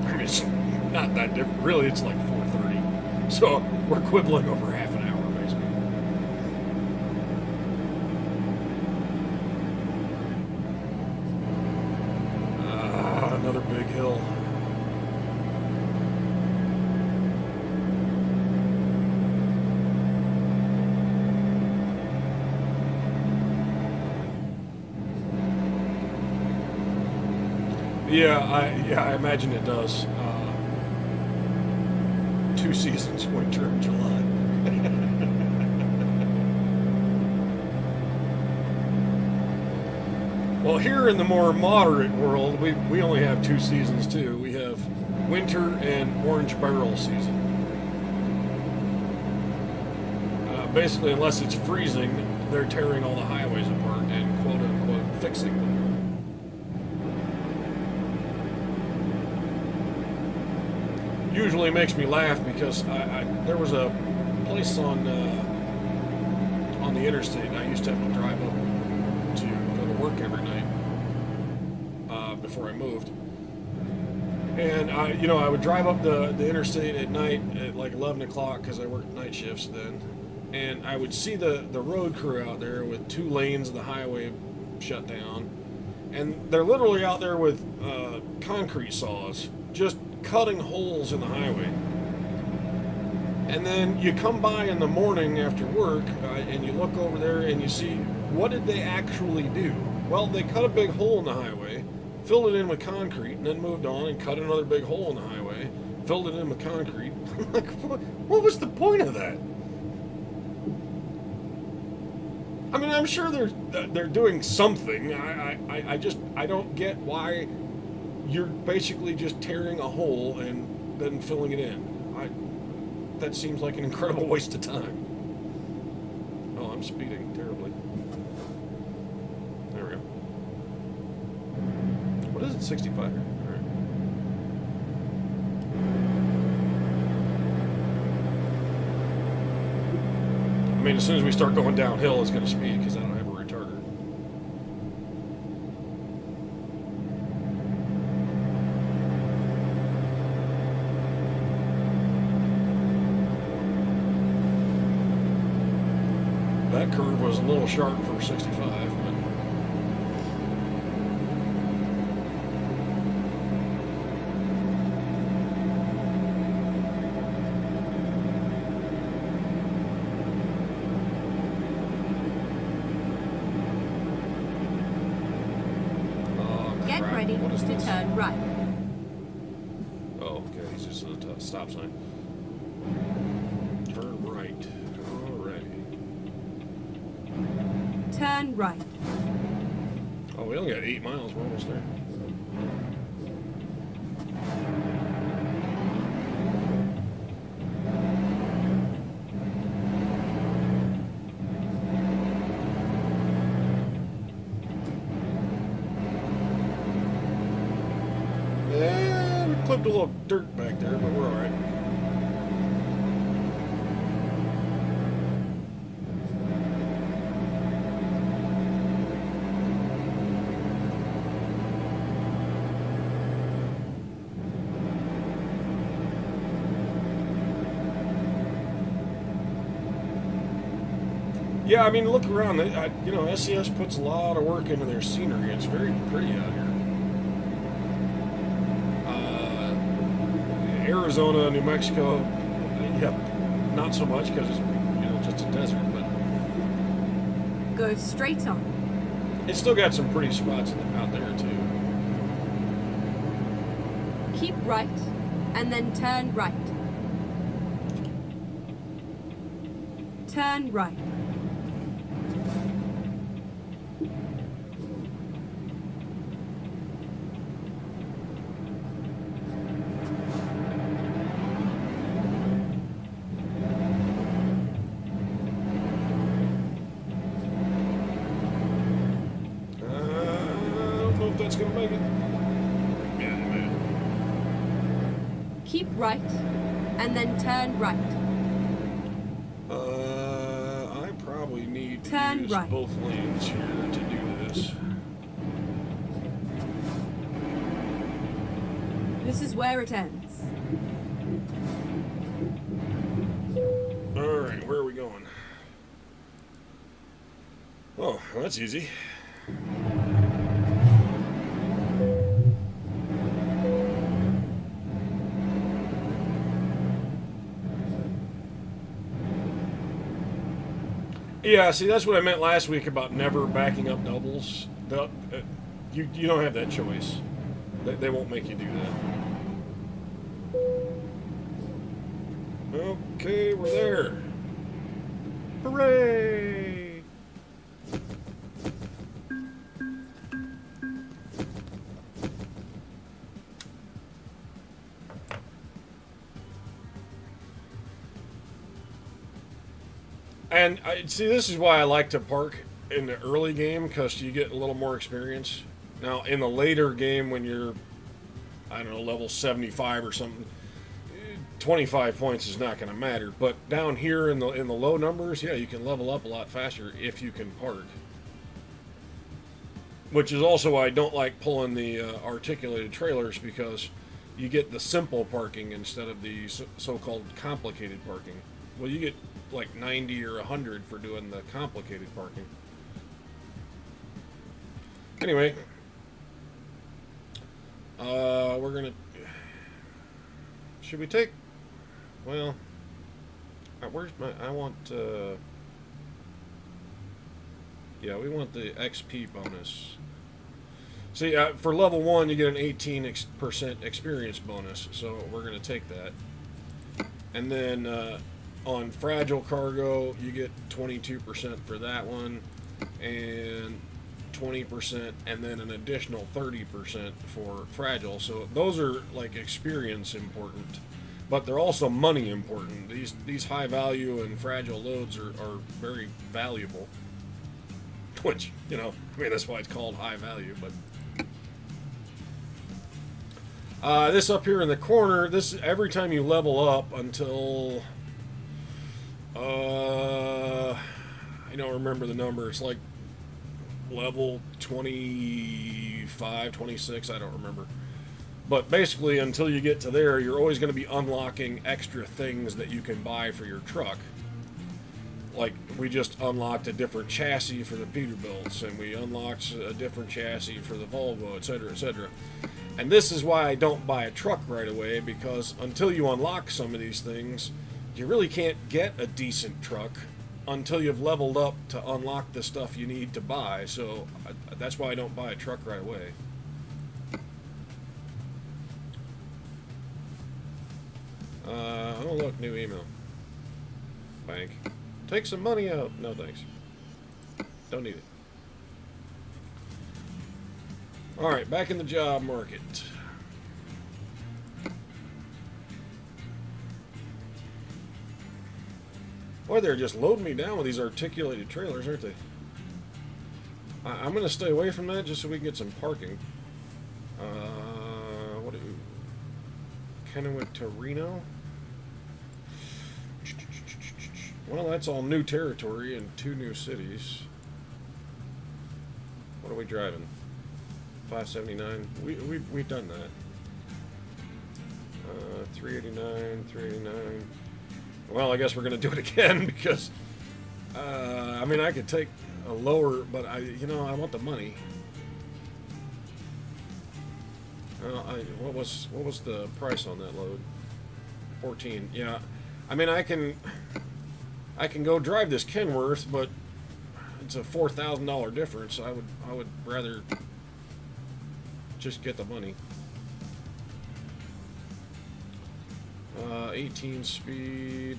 I mean, it's not that different. Really, it's like 4:30. So we're quibbling over half an hour, basically. Another big hill. Yeah, I imagine it does. 2 seasons, winter and July. Well, here in the more moderate world, we only have 2 seasons too. We have winter and orange barrel season. Basically, unless it's freezing, they're tearing all the highways apart and quote unquote fixing them. Usually makes me laugh because there was a place on the interstate I used to have to drive up to go to work every night before I moved, and I would drive up the interstate at night at like 11 o'clock because I worked night shifts then, and I would see the road crew out there with 2 lanes of the highway shut down, and they're literally out there with concrete saws just cutting holes in the highway. And then you come by in the morning after work and you look over there and you see, what did they actually do? Well, they cut a big hole in the highway, filled it in with concrete, and then moved on and cut another big hole in the highway, filled it in with concrete. I'm like, what was the point of that? I mean, I'm sure they're doing something. I don't get why you're basically just tearing a hole and then filling it in. That seems like an incredible waste of time. Oh, I'm speeding terribly. There we go. What is it, 65? All right. I mean, as soon as we start going downhill, it's going to speed because I don't have a retarder. That curve was a little sharp for 65, but get ready to turn right. Oh, okay, he's just a stop sign. Turn right. Alrighty. Turn right. Oh, we only got 8 miles. We're almost there. Yeah, we clipped a little dirt back there, but we're all right. Yeah, I mean, look around. SCS puts a lot of work into their scenery. It's very pretty out here. Arizona, New Mexico, yeah, not so much because it's just a desert, but Go straight on. it's still got some pretty spots out there too. Keep right, and then turn right. Turn right. I don't know if that's gonna make it. right, and then turn right. I probably need to Turn use right. both lanes here to do this. This is where it ends. Alright, where are we going? Oh, well, that's easy. Yeah, see, that's what I meant last week about never backing up doubles. You don't have that choice. They won't make you do that. Okay, we're there. Hooray! And see, this is why I like to park in the early game, because you get a little more experience. Now, in the later game, when you're, I don't know, level 75 or something, 25 points is not going to matter. But down here in the low numbers, yeah, you can level up a lot faster if you can park. Which is also why I don't like pulling the articulated trailers, because you get the simple parking instead of the so-called complicated parking. Well, you get like 90 or 100 for doing the complicated parking. Anyway, we're gonna. Should we take? Well, where's my? I want. Yeah, we want the XP bonus. See, for level 1, you get an 18% experience bonus, so we're gonna take that. And then on fragile cargo, you get 22% for that one, and 20%, and then an additional 30% for fragile. So those are like experience important, but they're also money important. These high value and fragile loads are very valuable. Which, you know, I mean, that's why it's called high value. But this up here in the corner, this every time you level up until I don't remember the number. It's like level 25, 26, I don't remember. But basically, until you get to there, you're always going to be unlocking extra things that you can buy for your truck. Like, we just unlocked a different chassis for the Peterbilts, and we unlocked a different chassis for the Volvo, etc., etc. And this is why I don't buy a truck right away, because until you unlock some of these things, you really can't get a decent truck until you've leveled up to unlock the stuff you need to buy. So that's why I don't buy a truck right away. Oh look, new email. Bank. Take some money out. No thanks. Don't need it. Alright, back in the job market. Boy, they're just loading me down with these articulated trailers, aren't they? I'm going to stay away from that just so we can get some parking. What do you... Kennewick to Reno? Well, that's all new territory and 2 new cities. What are we driving? 579. We've done that. 389, 389. Well, I guess we're gonna do it again because I mean, I could take a lower, but I want the money. What was the price on that load? 14. Yeah, I mean, I can go drive this Kenworth, but it's a $4,000 difference. I would rather just get the money. 18 speed,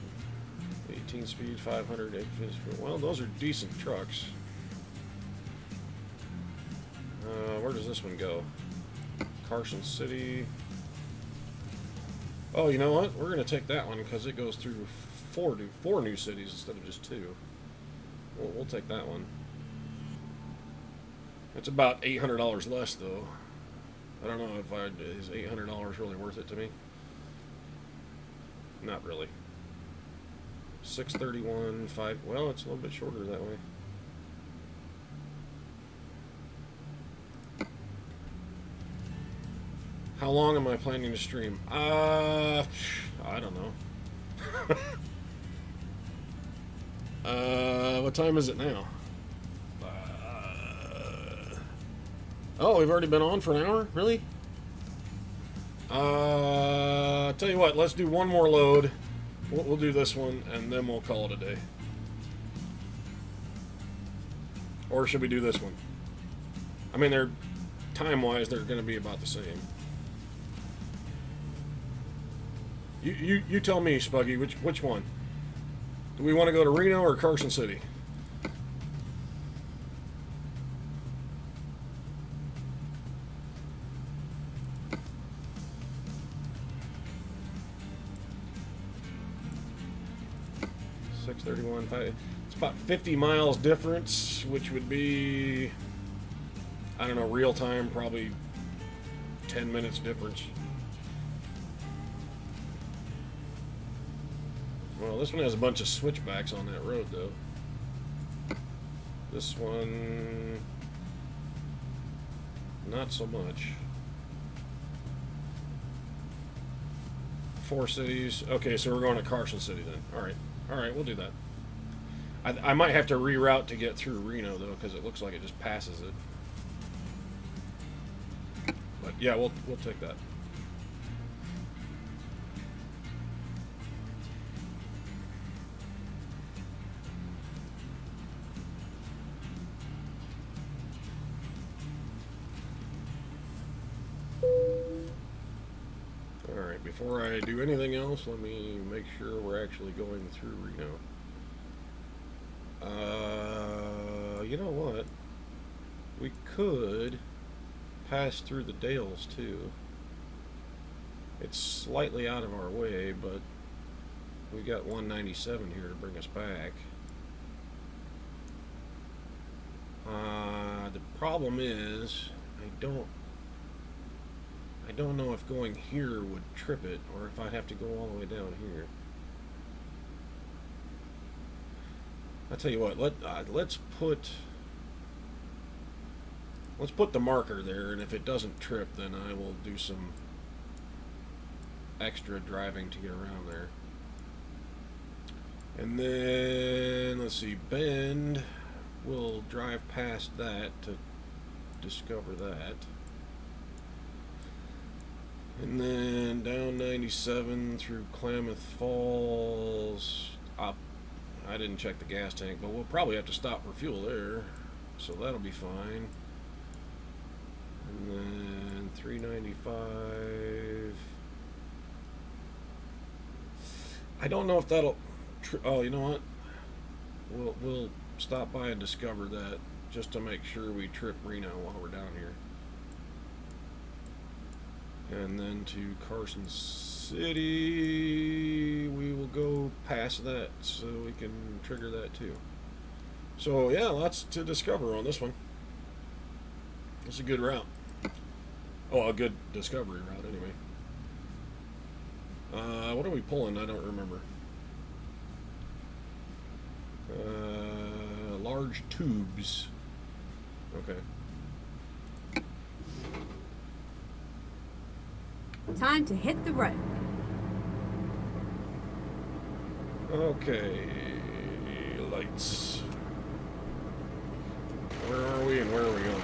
500. Well, those are decent trucks. Where does this one go? Carson City. Oh, you know what? We're going to take that one because it goes through four new cities instead of just 2. We'll take that one. It's about $800 less, though. I don't know if is $800 really worth it to me. Not really. 6:31, 5. Well, it's a little bit shorter that way. How long am I planning to stream? I don't know. What time is it now? Oh, we've already been on for an hour? Really? Tell you what, let's do one more load. We'll do this one, and then we'll call it a day. Or should we do this one? I mean, they're time-wise, they're going to be about the same. You tell me, Spuggy, which one? Do we want to go to Reno or Carson City? It's about 50 miles difference, which would be, I don't know, real time, probably 10 minutes difference. Well, this one has a bunch of switchbacks on that road, though. This one, not so much. 4 cities. Okay, so we're going to Carson City then. All right, we'll do that. I might have to reroute to get through Reno, though, because it looks like it just passes it. But yeah, we'll take that. Alright, before I do anything else, let me make sure we're actually going through Reno. You know what? We could pass through the Dales, too. It's slightly out of our way, but we got 197 here to bring us back. The problem is, I don't know if going here would trip it, or if I'd have to go all the way down here. I'll tell you what, let's put the marker there, and if it doesn't trip, then I will do some extra driving to get around there. And then, let's see, Bend, we'll drive past that to discover that. And then down 97 through Klamath Falls, up. I didn't check the gas tank, but we'll probably have to stop for fuel there, so that'll be fine. And then 395. I don't know if that'll. Oh, you know what? We'll stop by and discover that just to make sure we trip Reno while we're down here. And then to Carson City, we will go past that so we can trigger that too. So yeah, lots to discover on this one. It's a good route. Oh, a good discovery route anyway. What are we pulling? I don't remember. Large tubes. Okay. Time to hit the road. Okay, lights. Where are we and where are we going?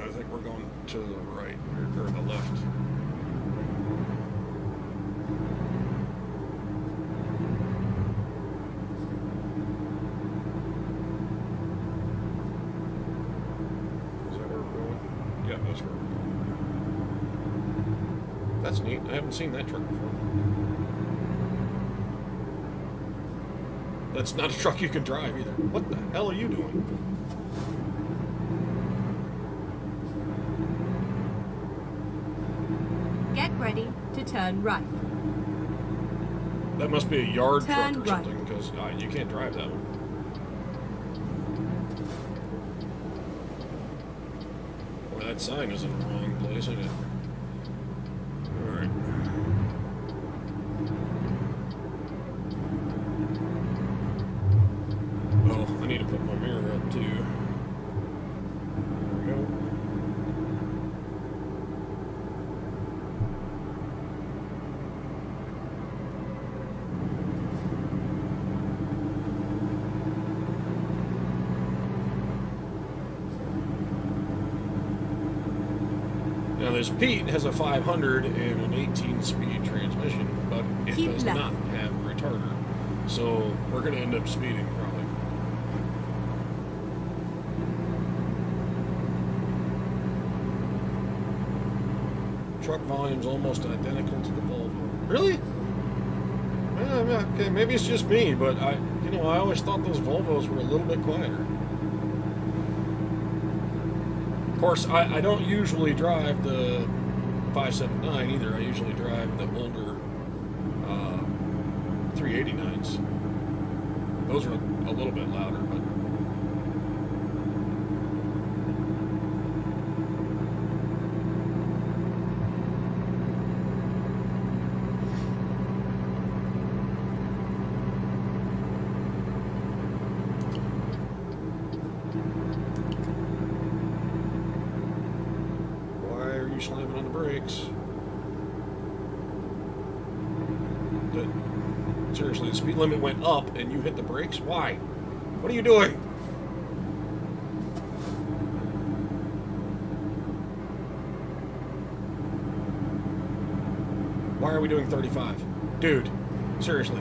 I think we're going to the right or the left. That's neat. I haven't seen that truck before. That's not a truck you can drive either. What the hell are you doing? Get ready to turn right. That must be a yard Turn truck or right. something, because you can't drive that one. Well, that sign is in the wrong place, isn't it? this Pete has a 500 and an 18-speed transmission, but it Keep does left. not have a retarder. So we're going to end up speeding probably. Truck volume's almost identical to the Volvo. Really? Okay, maybe it's just me, but I always thought those Volvos were a little bit quieter. Of course, I don't usually drive the 579 either. I usually drive the older 389s. Those are a little bit louder, but you slamming on the brakes. Seriously, the speed limit went up and you hit the brakes? Why? What are you doing? Why are we doing 35? Dude, seriously.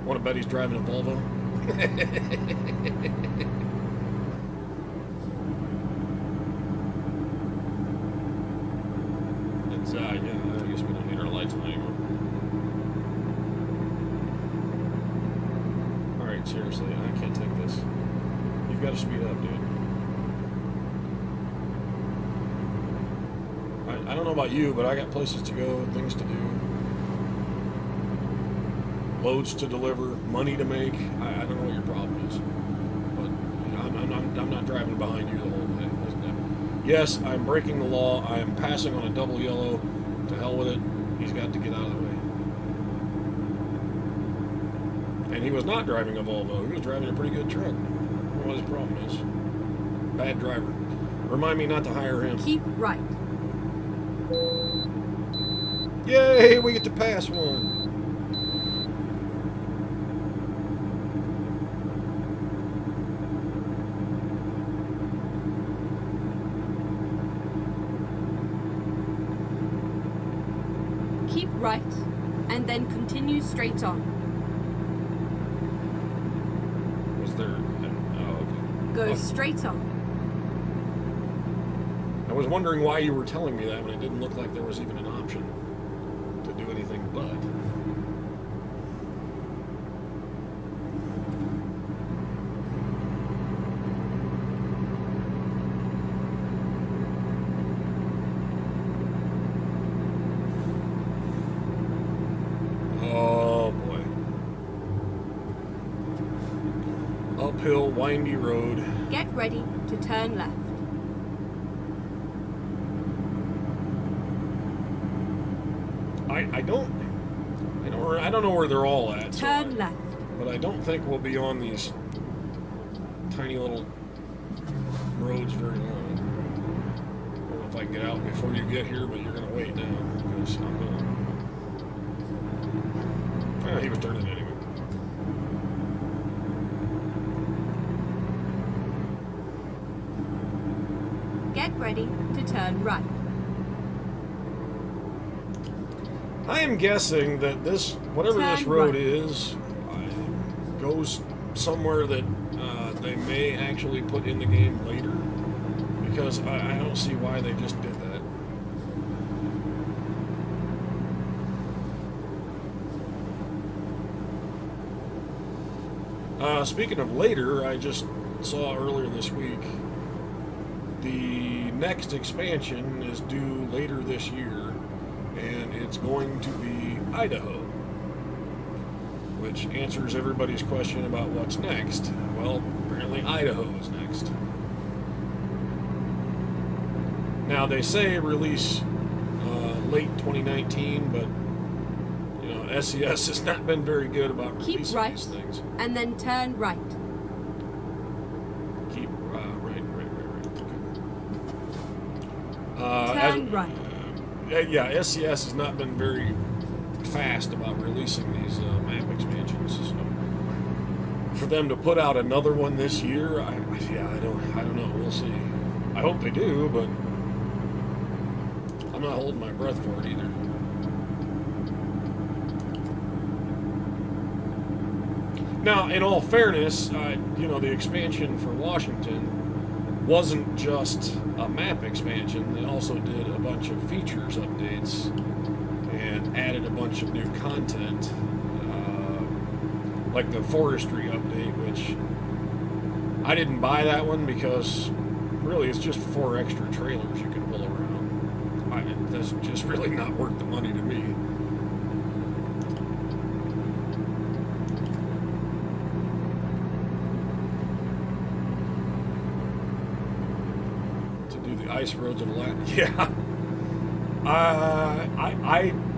Want to bet he's driving a Volvo? It's, yeah, I guess we don't need our lights on anymore. Alright, seriously, I can't take this. You've got to speed up, dude. I don't know about you, but I got places to go, things to do. Loads to deliver, money to make. I don't know what your problem is, but I'm not driving behind you the whole way. Yes, I'm breaking the law. I am passing on a double yellow. To hell with it. He's got to get out of the way. And he was not driving a Volvo. He was driving a pretty good truck. I don't know what his problem is. Bad driver. Remind me not to hire him. Keep right. Yay, we get to pass one. Keep right, and then continue straight on. Was there... Oh, okay. Go straight on. I was wondering why you were telling me that when it didn't look like there was even an option to do anything but. Oh boy. Uphill, windy road. Get ready to turn left. I don't know where they're all at. Turn left. But I don't think we'll be on these tiny little roads very long. I don't know if I can get out before you get here, but you're going to wait now. Because I'm going to... he was turning anyway. Get ready to turn right. I am guessing that this, whatever Turn this road right. is, goes somewhere that they may actually put in the game later, because I don't see why they just did that. Speaking of later, I just saw earlier this week the next expansion is due later this year, and it's going to be Idaho, which answers everybody's question about what's next. Well, apparently Idaho is next. Now, they say release late 2019, but you know, SES has not been very good about releasing Keep right, these things. and then turn right. Keep right. Turn right. Yeah, SES has not been very fast about releasing these map expansions. So for them to put out another one this year, I don't know. We'll see. I hope they do, but I'm not holding my breath for it either. Now, in all fairness, the expansion for Washington wasn't just a map expansion. They also did a bunch of features updates and added a bunch of new content, like the forestry update, which I didn't buy that one because really it's just 4 extra trailers you can pull around. It doesn't just really not worth the money to me. Ice roads of Alaska. Yeah.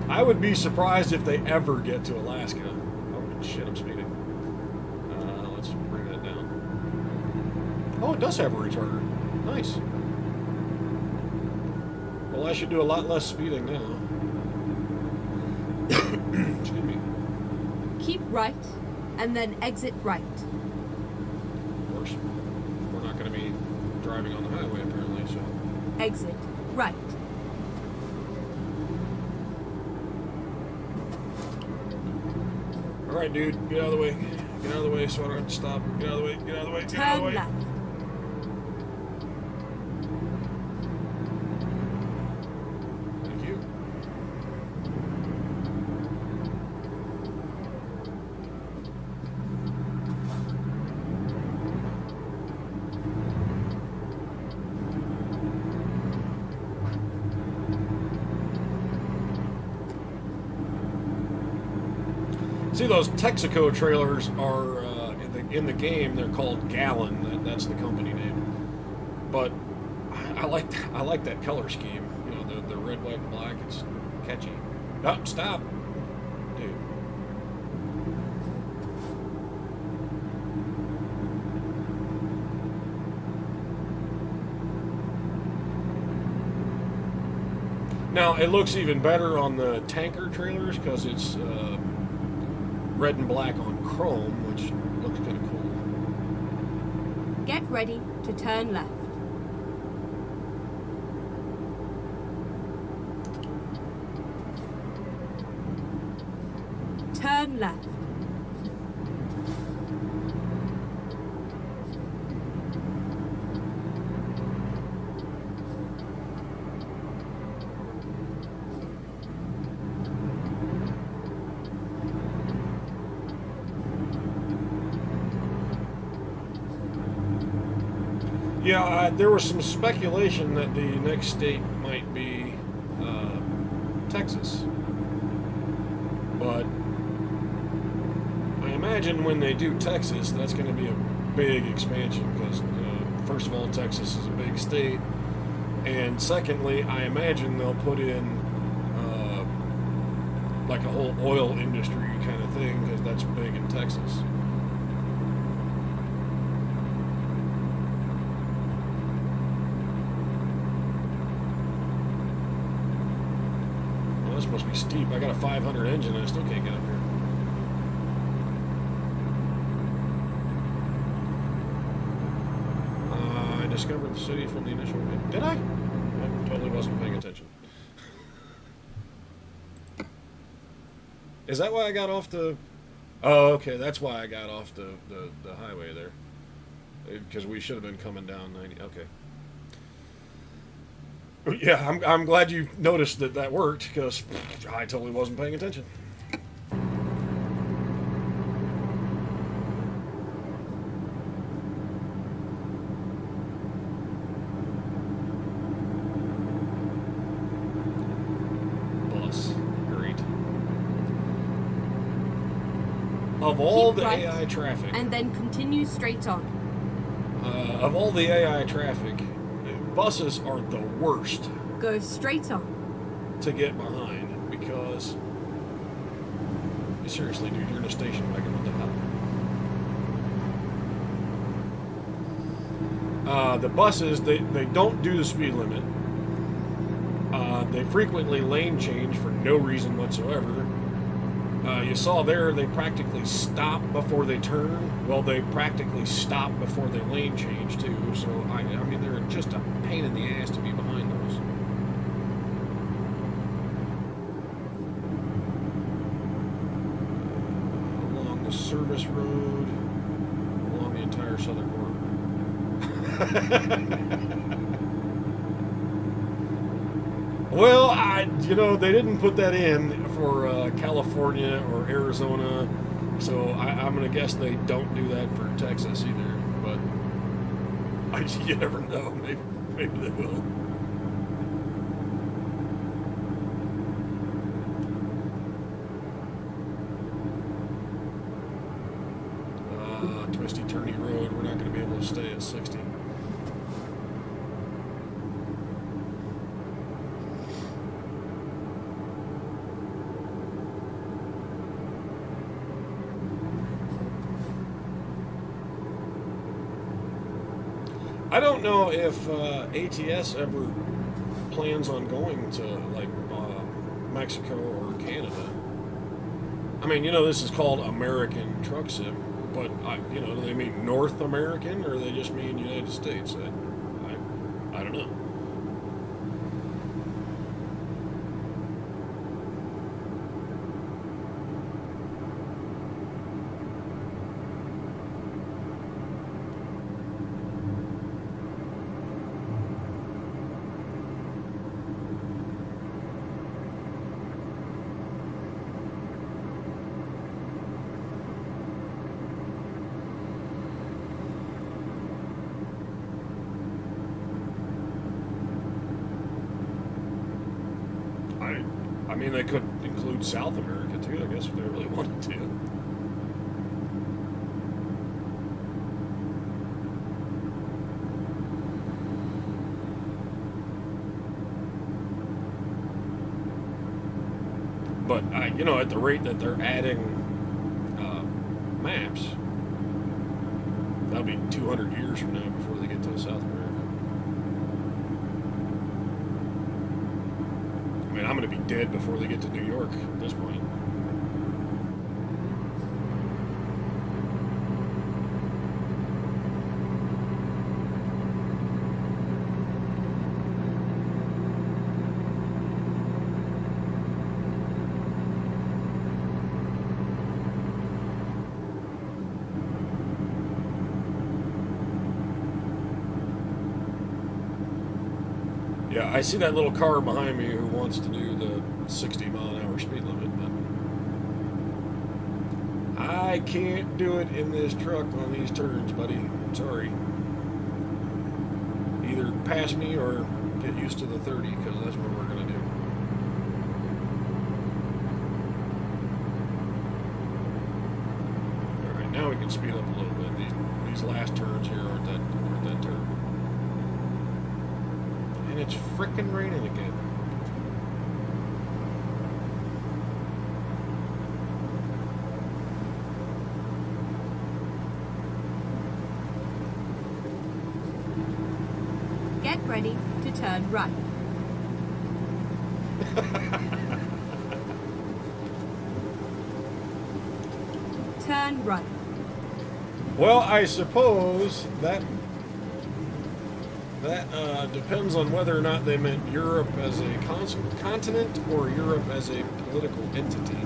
I would be surprised if they ever get to Alaska. Oh shit, I'm speeding. Let's bring that down. Oh, it does have a retarder. Nice. Well, I should do a lot less speeding now. Excuse me. Keep right, and then exit right. Of course, we're not going to be driving on the highway apparently, so. Exit right. All right, dude, get out of the way. Get out of the way so I don't have to stop. Get out of the way. Get out of the way. Get out of the way. Turn left. Thank you. See, those Texaco trailers are in the game. They're called Gallon. That's the company name. But I like that color scheme. You know, the red, white, and black. It's catchy. Oh, stop, dude. Now it looks even better on the tanker trailers because it's red and black on chrome, which looks kind of cool. Get ready to turn left. Turn left. Yeah, there was some speculation that the next state might be Texas. But I imagine when they do Texas, that's going to be a big expansion because, first of all, Texas is a big state. And secondly, I imagine they'll put in like a whole oil industry kind of thing because that's big in Texas. This must be steep. I got a 500 engine and I still can't get up here. I discovered the city from the initial... Did I? I totally wasn't paying attention. Is that why I got off the... Oh, okay. That's why I got off the highway there. Because we should have been coming down 90... Okay. Yeah, I'm glad you noticed that worked, because I totally wasn't paying attention. Bus. Great. Of all the right, AI traffic... And then continue straight on. Of all the AI traffic... buses are the worst. Go straight on. To get behind because seriously, dude, you're in a station wagon. What the hell? The buses, they don't do the speed limit. They frequently lane change for no reason whatsoever. You saw there they practically stop before they turn. Well, they practically stop before they lane change too. So I mean, they're just a pain in the ass to be behind those. Along the service road, along the entire southern border. Well, they didn't put that in for California or Arizona, so I'm going to guess they don't do that for Texas either. But you never know. Maybe they will. Twisty, turny road. We're not going to be able to stay at 60. I don't know if ATS ever plans on going to like Mexico or Canada. I mean, this is called American Truck Sim, but do they mean North American or do they just mean United States? I don't know. I mean, they could include South America too, I guess, if they really wanted to. But, at the rate that they're adding maps, that'll be 200 years from now before they get to South America. I mean, I'm going to be dead before they get to New York at this point. Yeah, I see that little car behind me who wants to do the 60-mile-an-hour speed limit, but I can't do it in this truck on these turns, buddy. Sorry. Either pass me or get used to the 30, because that's what we're going to do. All right, now we can speed up a little bit. These last turns here aren't that turn. And it's frickin' raining again. Get ready to turn right. Turn right. Well, I suppose that depends on whether or not they meant Europe as a continent or Europe as a political entity.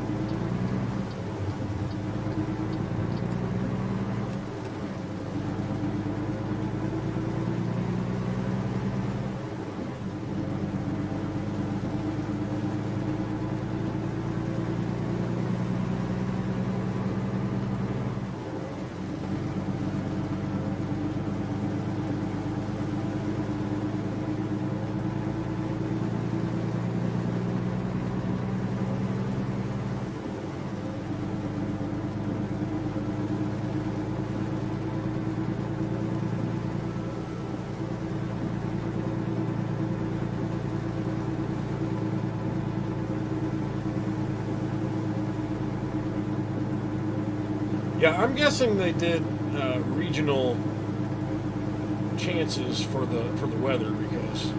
Yeah, I'm guessing they did regional chances for the weather, because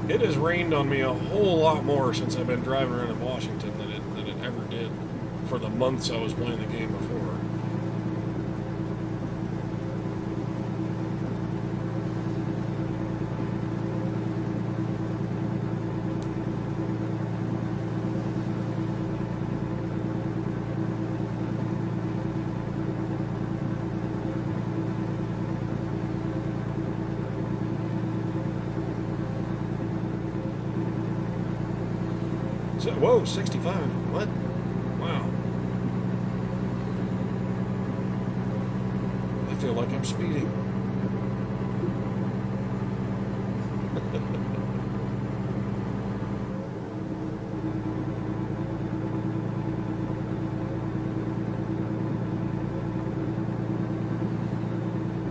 it has rained on me a whole lot more since I've been driving around in Washington than it ever did for the months I was playing the game before. Whoa, 65. What? Wow. I feel like I'm speeding.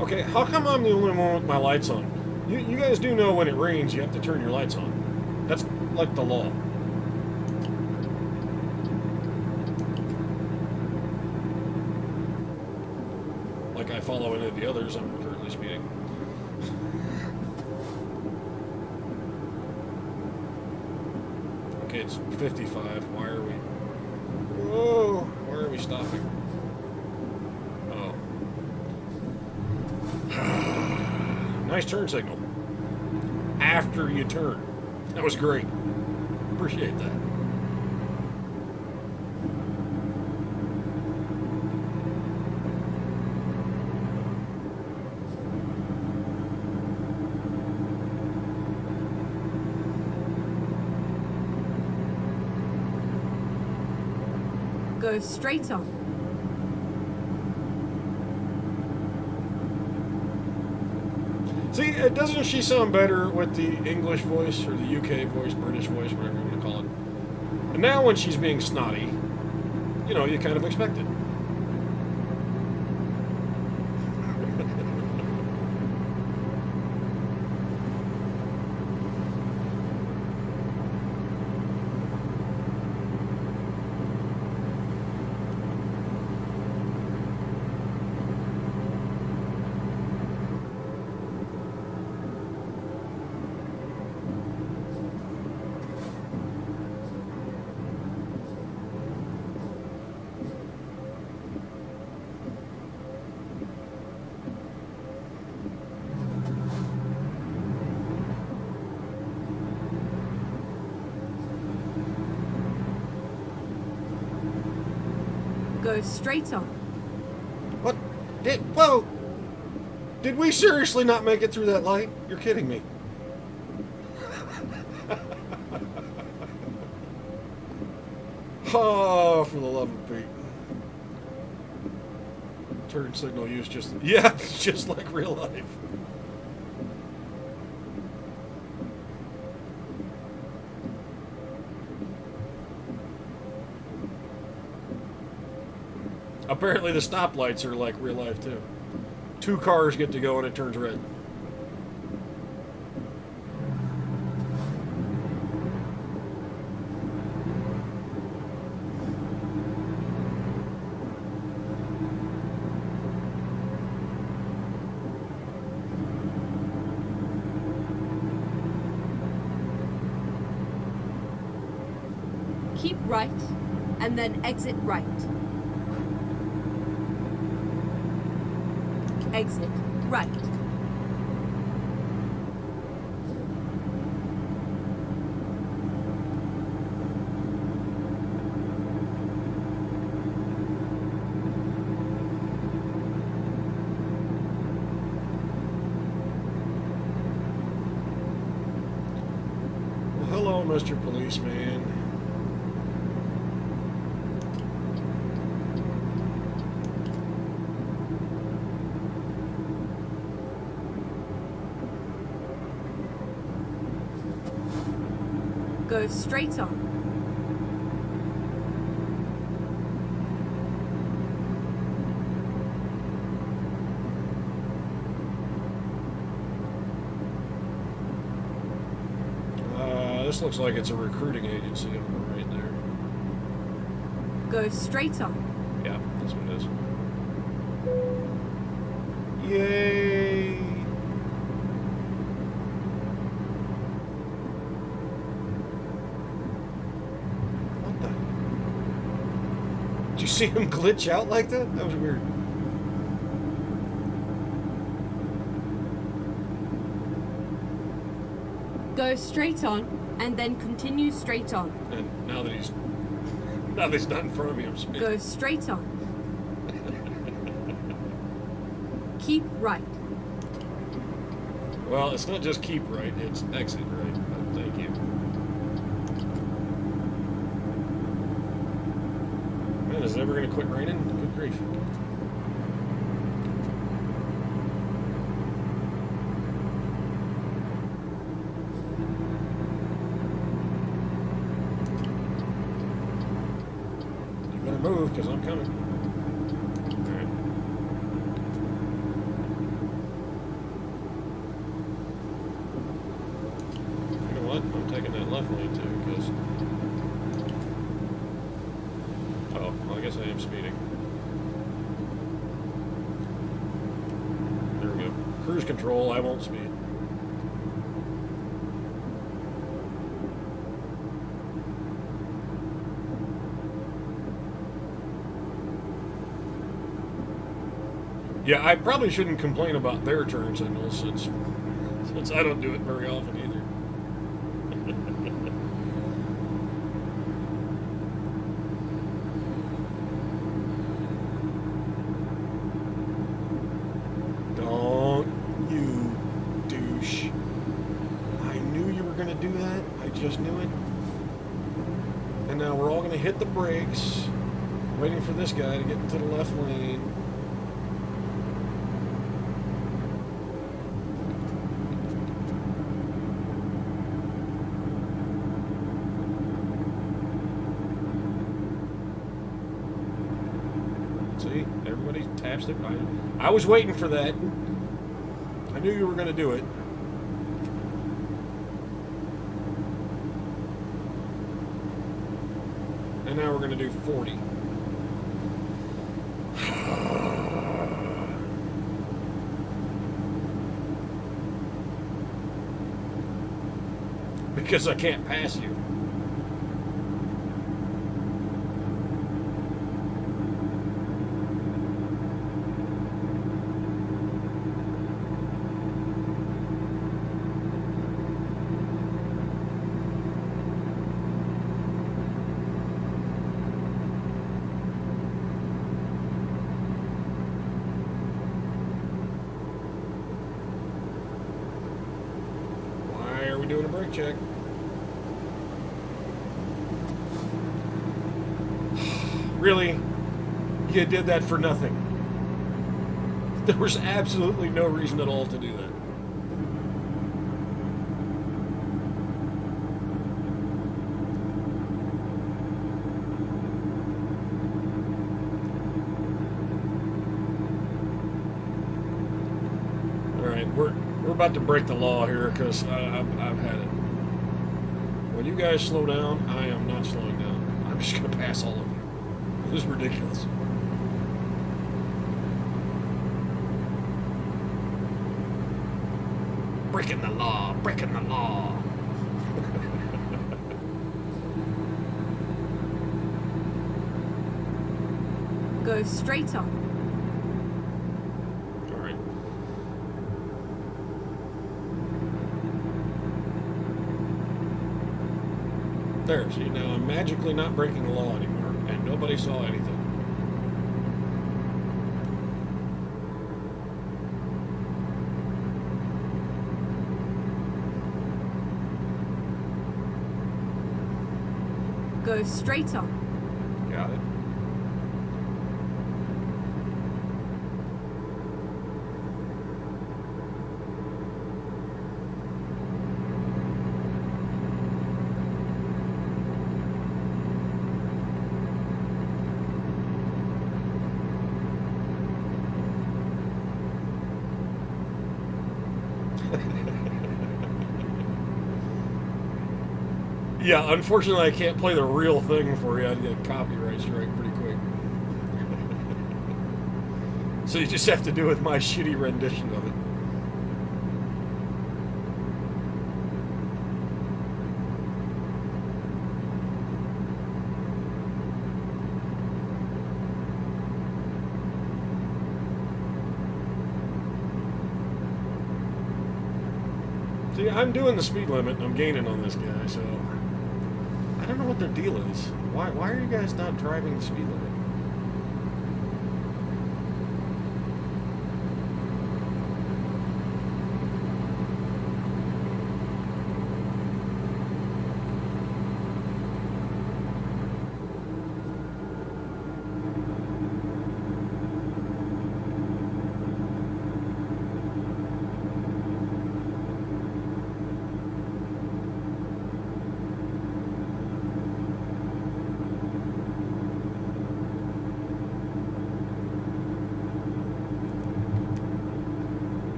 Okay, how come I'm the only one with my lights on? You guys do know when it rains, you have to turn your lights on. That's like the law. Like I follow any of the others, I'm currently speeding. Okay, it's 55. Why are we... Whoa! Why are we stopping? Oh. Nice turn signal. After you turn. That was great. Appreciate that. Go straight on. See, doesn't she sound better with the English voice or the UK voice, British voice, whatever you want to call it? And now when she's being snotty, you know, you kind of expect it. Go straight on. What? Whoa! Did we seriously not make it through that light? You're kidding me. Oh, for the love of Pete. Turn signal use just... Yeah, it's just like real life. Apparently the stoplights are like real life too. 2 cars get to go and it turns red. Keep right, and then exit right. Exit right. Well, hello, Mr. Policeman. Go straight on. This looks like it's a recruiting agency over right there. Go straight on. Yeah, that's what it is. Yay! What the? you see him glitch out like that? That was weird. Go straight on, and then continue straight on. And now that he's not in front of me, I'm speeding. Go straight on. Keep right. Well, it's not just keep right, it's exit right. But thank you. Man, is it ever going to quit raining? Good grief. You better move, because I'm coming. Alright. You know what? I'm taking that left lane too, because... Oh, well, I guess I am speeding. There we go. Cruise control, I won't speed. Yeah, I probably shouldn't complain about their turn signals since I don't do it very often either. Don't you douche. I knew you were going to do that. I just knew it. And now we're all going to hit the brakes, waiting for this guy to get into the left lane. See, everybody taps their pipe. I was waiting for that. I knew you were going to do it. And now we're going to do 40. Because I can't pass you. Doing a brake check. Really? You did that for nothing. There was absolutely no reason at all to do that. All right, we're about to break the law here because I've had it. When you guys slow down, I am not slowing down. I'm just going to pass all of you. This is ridiculous. Breaking the law, breaking the law. Go straight on. There, see, now I'm magically not breaking the law anymore, and nobody saw anything. Go straight on. Got it. Yeah, unfortunately I can't play the real thing for you. I'd get a copyright strike pretty quick. So you just have to do with my shitty rendition of it. See, I'm doing the speed limit and I'm gaining on this guy, so I don't know what their deal is. Why are you guys not driving the speed limit?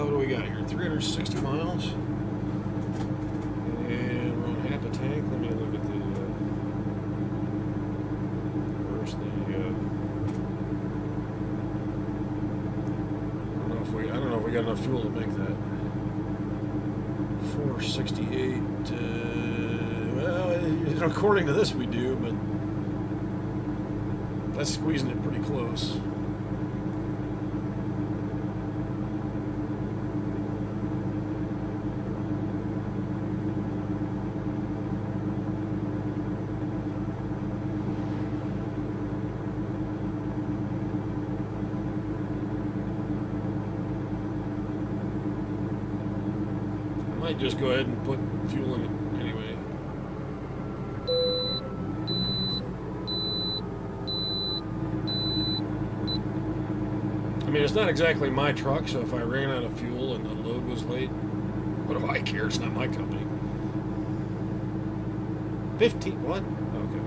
What do we got here? 360 miles. And we're on half a tank. Let me look at the first I don't know if we got enough fuel to make that. 468. Well, according to this we do, but that's squeezing it pretty close. Might just go ahead and put fuel in it anyway. I mean, it's not exactly my truck, so if I ran out of fuel and the load was late, what do I care? It's not my company. 15, what? Okay.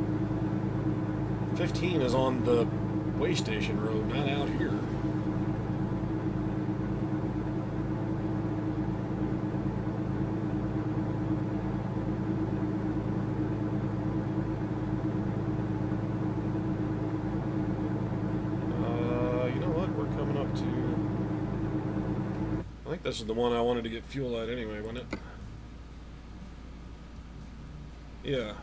15 is on the way station road, not out here. I think this is the one I wanted to get fuel at anyway, wasn't it? Yeah.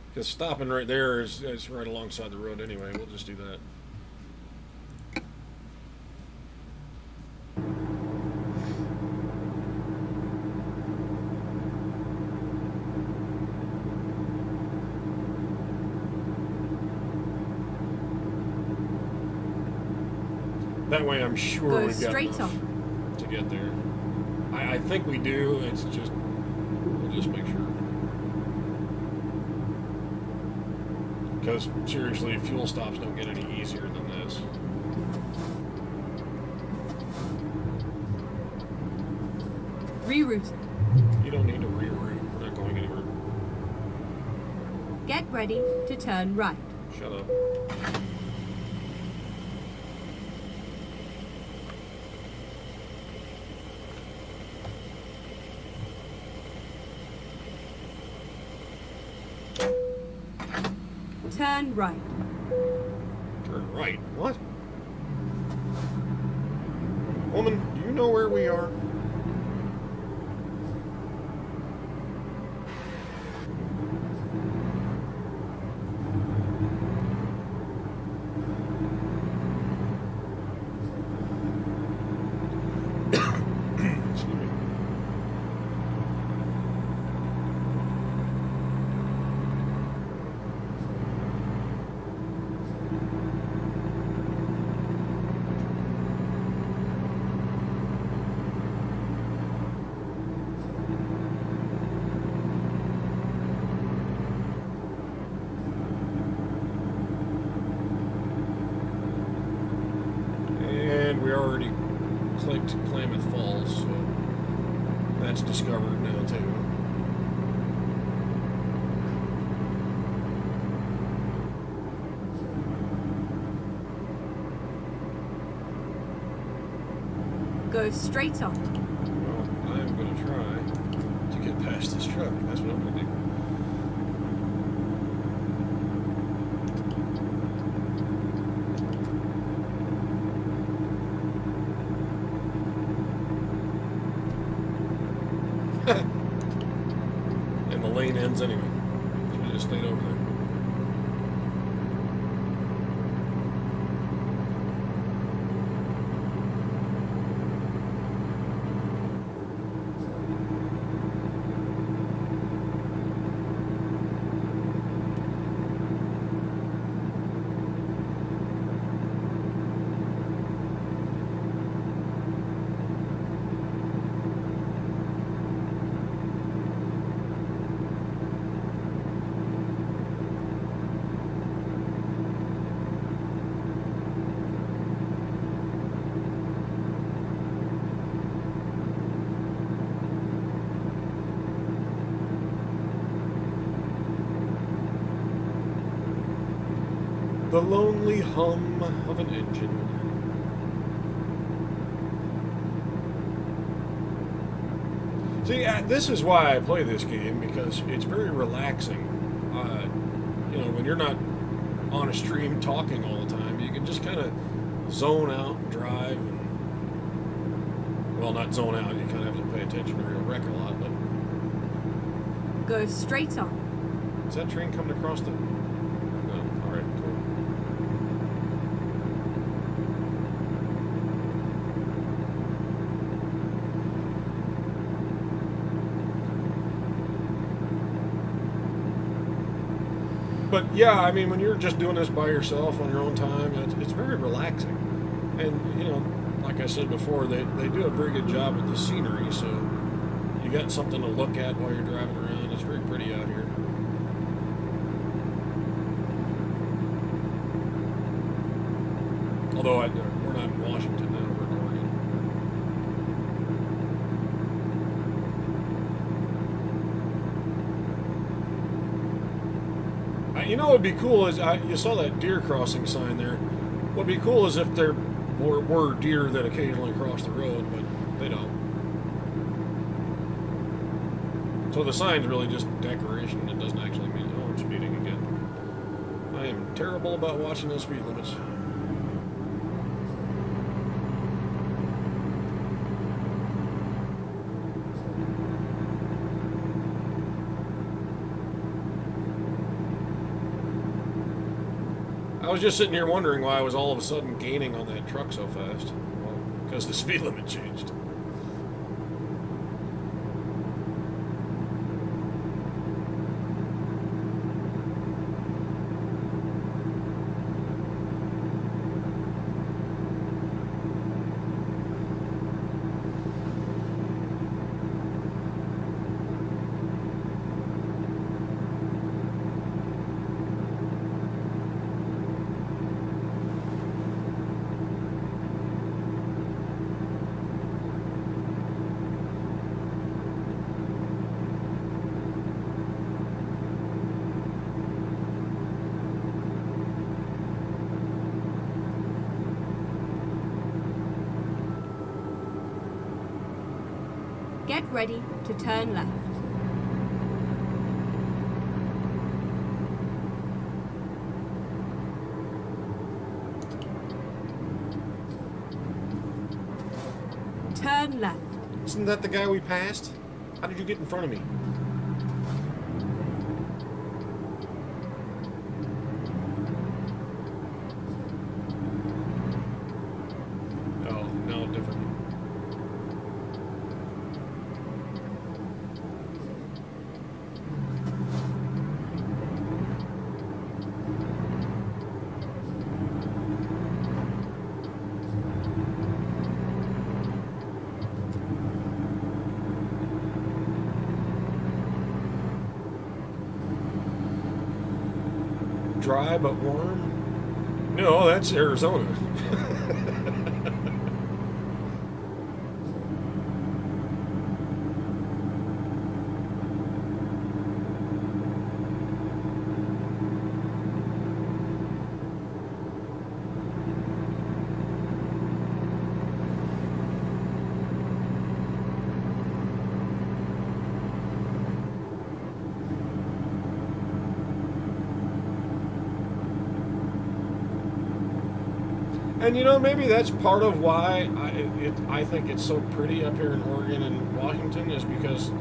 Because stopping right there is right alongside the road anyway. We'll just do that. That way I'm sure we've got enough to get there. I think we do. It's just, we'll just make sure. Because seriously, fuel stops don't get any easier than this. Reroute. You don't need to reroute. We're not going anywhere. Get ready to turn right. Shut up. Turn right. Turn right? What? Woman, do you know where we are? We already clicked Klamath Falls, so that's discovered now too. Go straight on. Well, I'm going to try to get past this truck. That's what I'm going to do. And the lane ends anyway. Should have just stayed over there. The lonely hum of an engine. See, this is why I play this game, because it's very relaxing. When you're not on a stream talking all the time, you can just kind of zone out and drive. Well, not zone out, you kind of have to pay attention or you'll wreck a lot, but... Go straight on. Is that train coming across the... No, alright, cool. But yeah, I mean, when you're just doing this by yourself on your own time, it's very relaxing. And, like I said before, they do a very good job with the scenery, so you got something to look at while you're driving around. It's very pretty out here. Although we're not in Washington now, we're in Oregon. What would be cool is, you saw that deer crossing sign there. What would be cool is if there were deer that occasionally cross the road, but they don't. So the sign's really just decoration. It doesn't actually mean, oh, I'm speeding again. I am terrible about watching those speed limits. I was just sitting here wondering why I was all of a sudden gaining on that truck so fast. Well, because the speed limit changed. Get ready to turn left. Turn left. Isn't that the guy we passed? How did you get in front of me? Oh, no, different. Dry but warm? No, that's Arizona. And maybe that's part of why I think it's so pretty up here in Oregon and Washington, is because,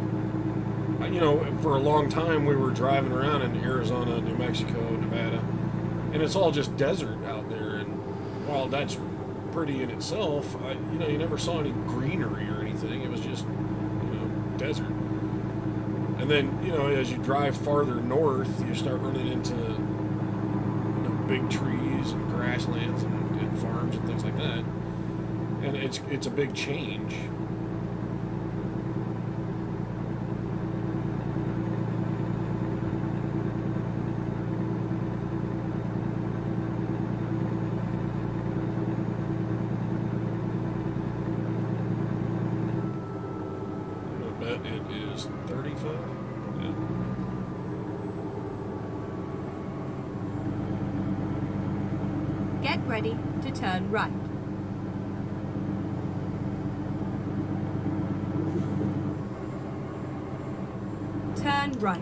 for a long time we were driving around in Arizona, New Mexico, Nevada, and it's all just desert out there. And while that's pretty in itself, you never saw any greenery or anything. It was just, desert. And then, as you drive farther north, you start running into, big trees and grasslands and farms and things like that, and it's a big change. I bet it is 35. Yeah. get ready to turn right. Turn right.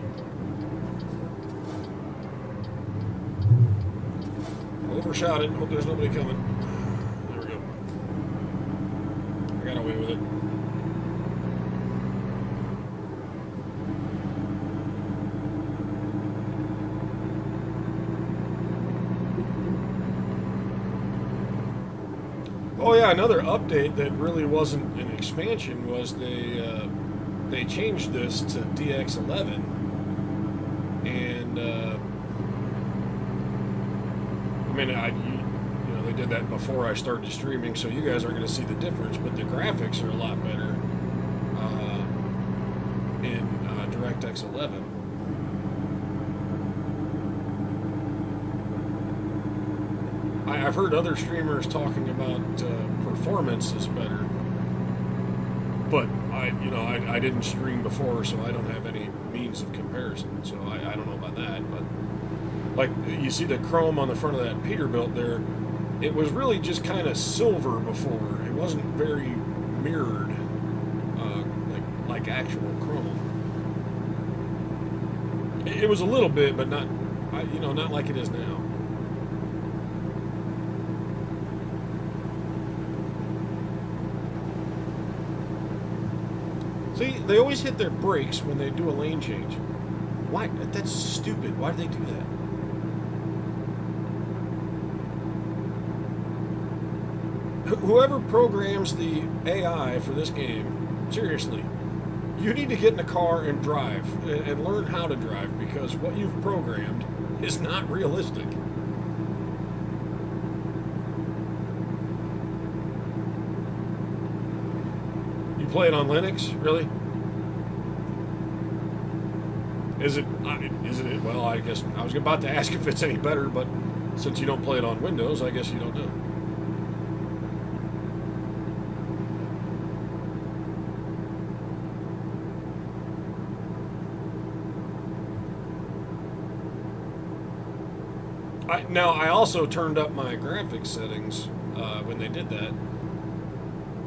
Overshot it. Hope there's nobody coming. There we go. I got away with it. Oh yeah, another update that really wasn't an expansion was they changed this to DX11, and I mean you know they did that before I started streaming, so you guys aren't going to see the difference, but the graphics are a lot better in DirectX 11. I've heard other streamers talking about performance is better, but I didn't stream before, so I don't have any means of comparison. So I don't know about that. But like you see the chrome on the front of that Peterbilt there, it was really just kind of silver before. It wasn't very mirrored, like actual chrome. It was a little bit, but not not like it is now. See, they always hit their brakes when they do a lane change. Why? That's stupid. Why do they do that? Whoever programs the AI for this game, seriously, you need to get in a car and drive and learn how to drive, because what you've programmed is not realistic. Play it on Linux, really? Is it? Well, I guess I was about to ask if it's any better, but since you don't play it on Windows, I guess you don't know. Now, I also turned up my graphics settings when they did that.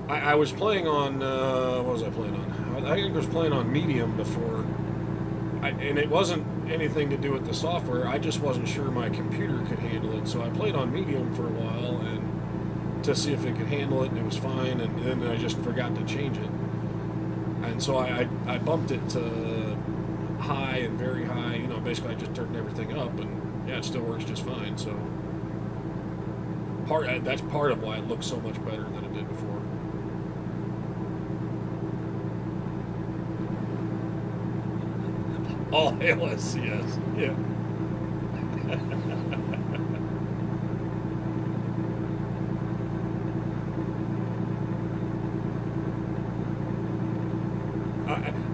I was playing on, what was I playing on? I think I was playing on medium before, and it wasn't anything to do with the software. I just wasn't sure my computer could handle it, so I played on medium for a while and to see if it could handle it, and it was fine, and then I just forgot to change it. And so I bumped it to high and very high, basically I just turned everything up, and yeah, it still works just fine, so that's part of why it looks so much better than it did before. All hail SCS, yeah.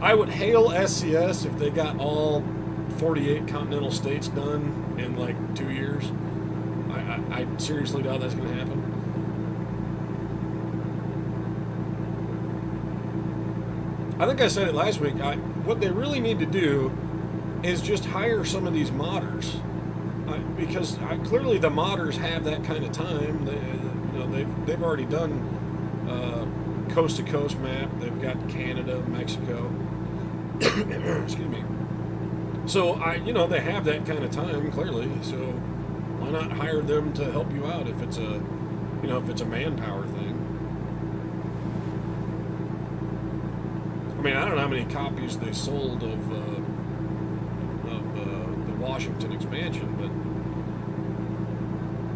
I would hail SCS if they got all 48 continental states done in like 2 years. I seriously doubt that's going to happen. I think I said it last week. What they really need to do is just hire some of these modders, because clearly the modders have that kind of time. They've already done coast to coast map. They've got Canada, Mexico. Excuse me. So they have that kind of time clearly. So why not hire them to help you out if it's a manpower thing? I mean, I don't know how many copies they sold of the Washington expansion, but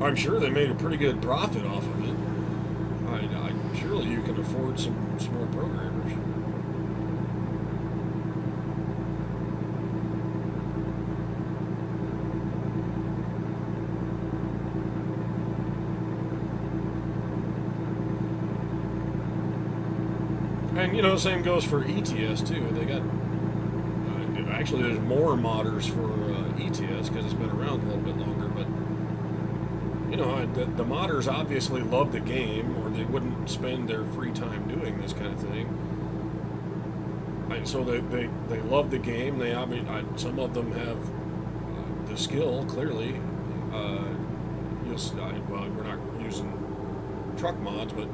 I'm sure they made a pretty good profit off of it. Surely you can afford some more programmers. And same goes for ETS too. They got actually there's more modders for ETS because it's been around a little bit longer. But the modders obviously love the game, or they wouldn't spend their free time doing this kind of thing. So they love the game. Some of them have the skill clearly. this. Well, we're not using truck mods, but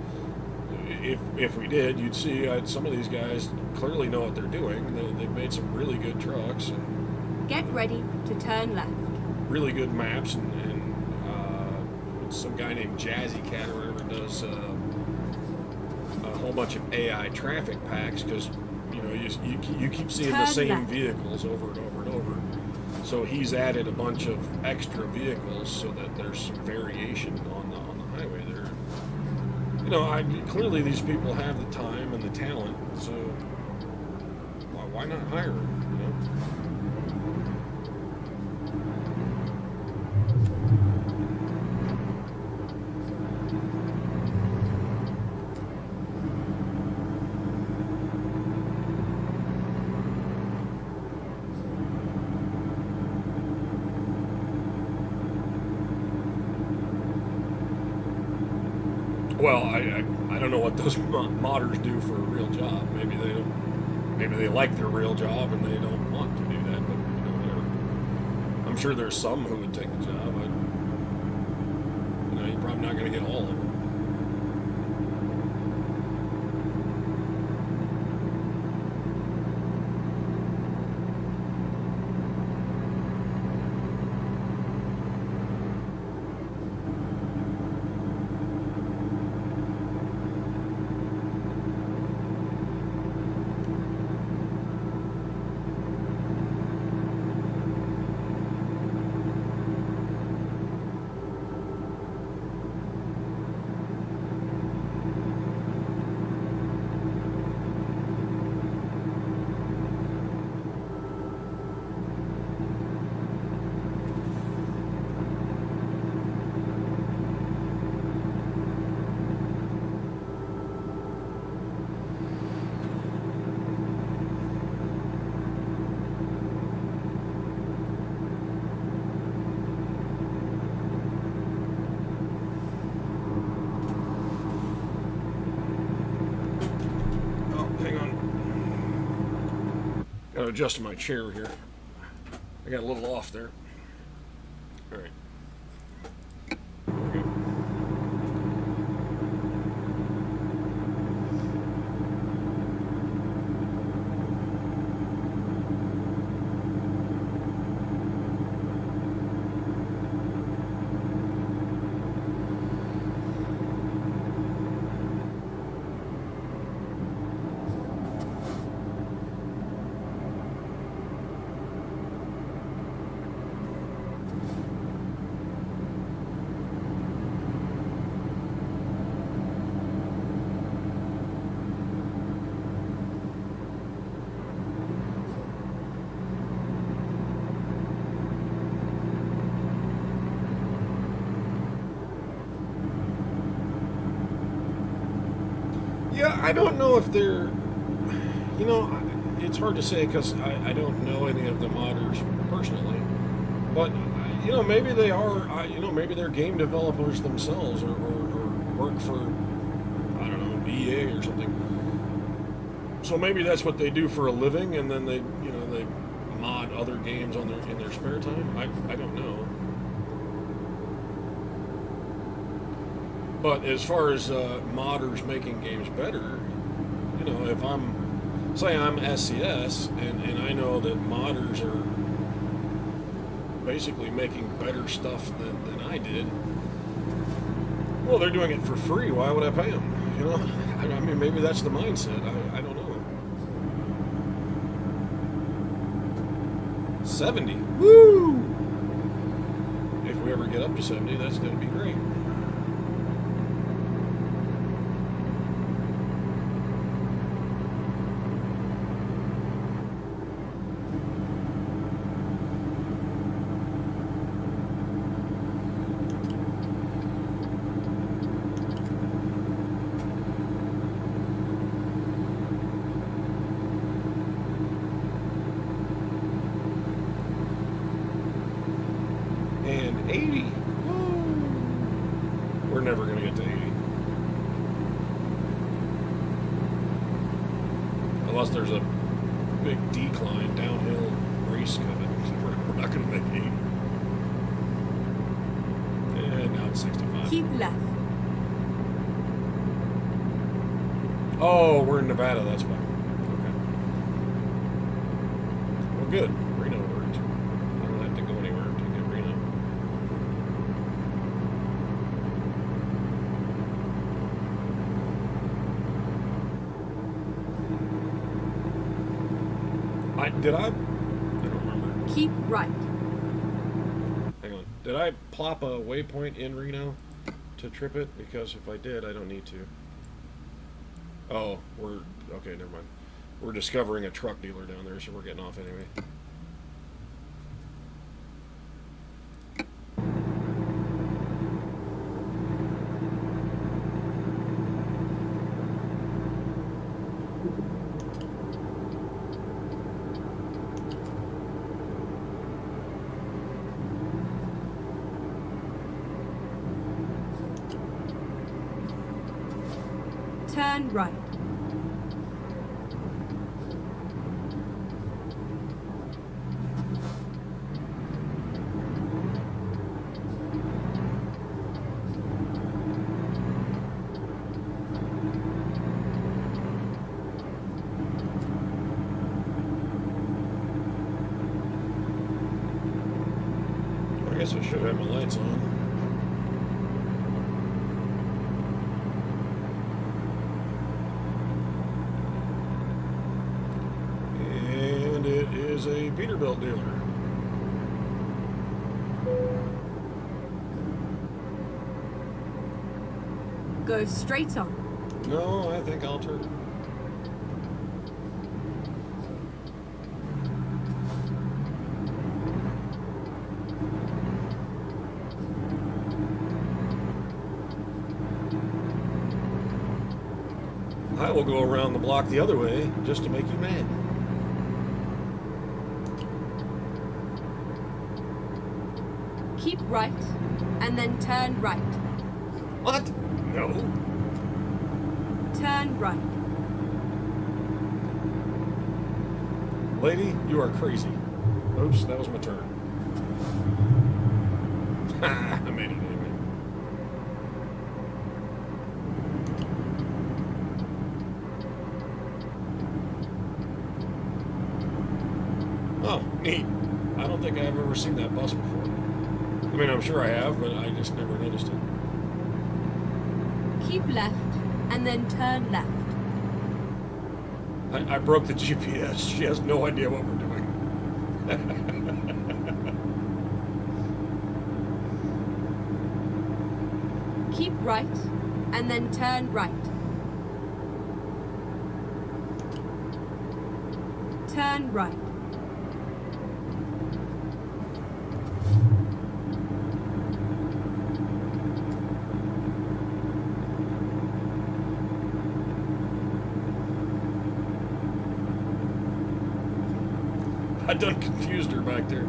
if we did, you'd see some of these guys clearly know what they're doing. They've made some really good trucks and Get ready to turn left. really good maps, and some guy named Jazzy Cat or whatever does a whole bunch of AI traffic packs, because you keep seeing the Turn same left. vehicles over and over and over. So he's added a bunch of extra vehicles so that there's some variation on the highway there. Clearly these people have the time and the talent, so why not hire them? Well, I don't know what those modders do for a real job. Maybe they don't. Maybe they like their real job and they don't want to do that. But whatever. I'm sure there's some who would take the job. You're probably not going to get all of them. Gotta adjust my chair here. I got a little off there. All right. There we go. Yeah, I don't know if they're, it's hard to say because I don't know any of the modders personally. But, maybe they are, maybe they're game developers themselves or work for, I don't know, EA or something. So maybe that's what they do for a living, and then they mod other games in their spare time. I don't know. But as far as modders making games better, if I'm SCS and I know that modders are basically making better stuff than I did, well, they're doing it for free. Why would I pay them? I mean, maybe that's the mindset. I don't know. 70. Woo! If we ever get up to 70, that's going to be great. And 80. Woo. We're never going to get to 80. Unless there's a big decline, downhill race coming. We're not going to make 80. And now it's 65. Keep left. Oh, we're in Nevada, that's why. Okay. Well, good. Reno worked. I don't have to go anywhere to get Reno. Did I? I don't remember. Keep right. Hang on. Did I plop a waypoint in Reno to trip it? Because if I did, I don't need to. Oh, okay, never mind. We're discovering a truck dealer down there, so we're getting off anyway. Turn right. I guess I should have my lights on. And it is a Peterbilt dealer. Go straight on. No, I think I'll turn. I will go around the block the other way just to make you mad. Keep right, and then turn right. What? No. Turn right. Lady, you are crazy. Oops, that was my turn. I made it anyway. Oh, neat. I don't think I've ever seen that bus before. I mean, I'm sure I have, but I just never noticed it. Keep left, and then turn left. I broke the GPS. She has no idea what we're doing. Keep right, and then turn right. Turn right. I done confused her back there.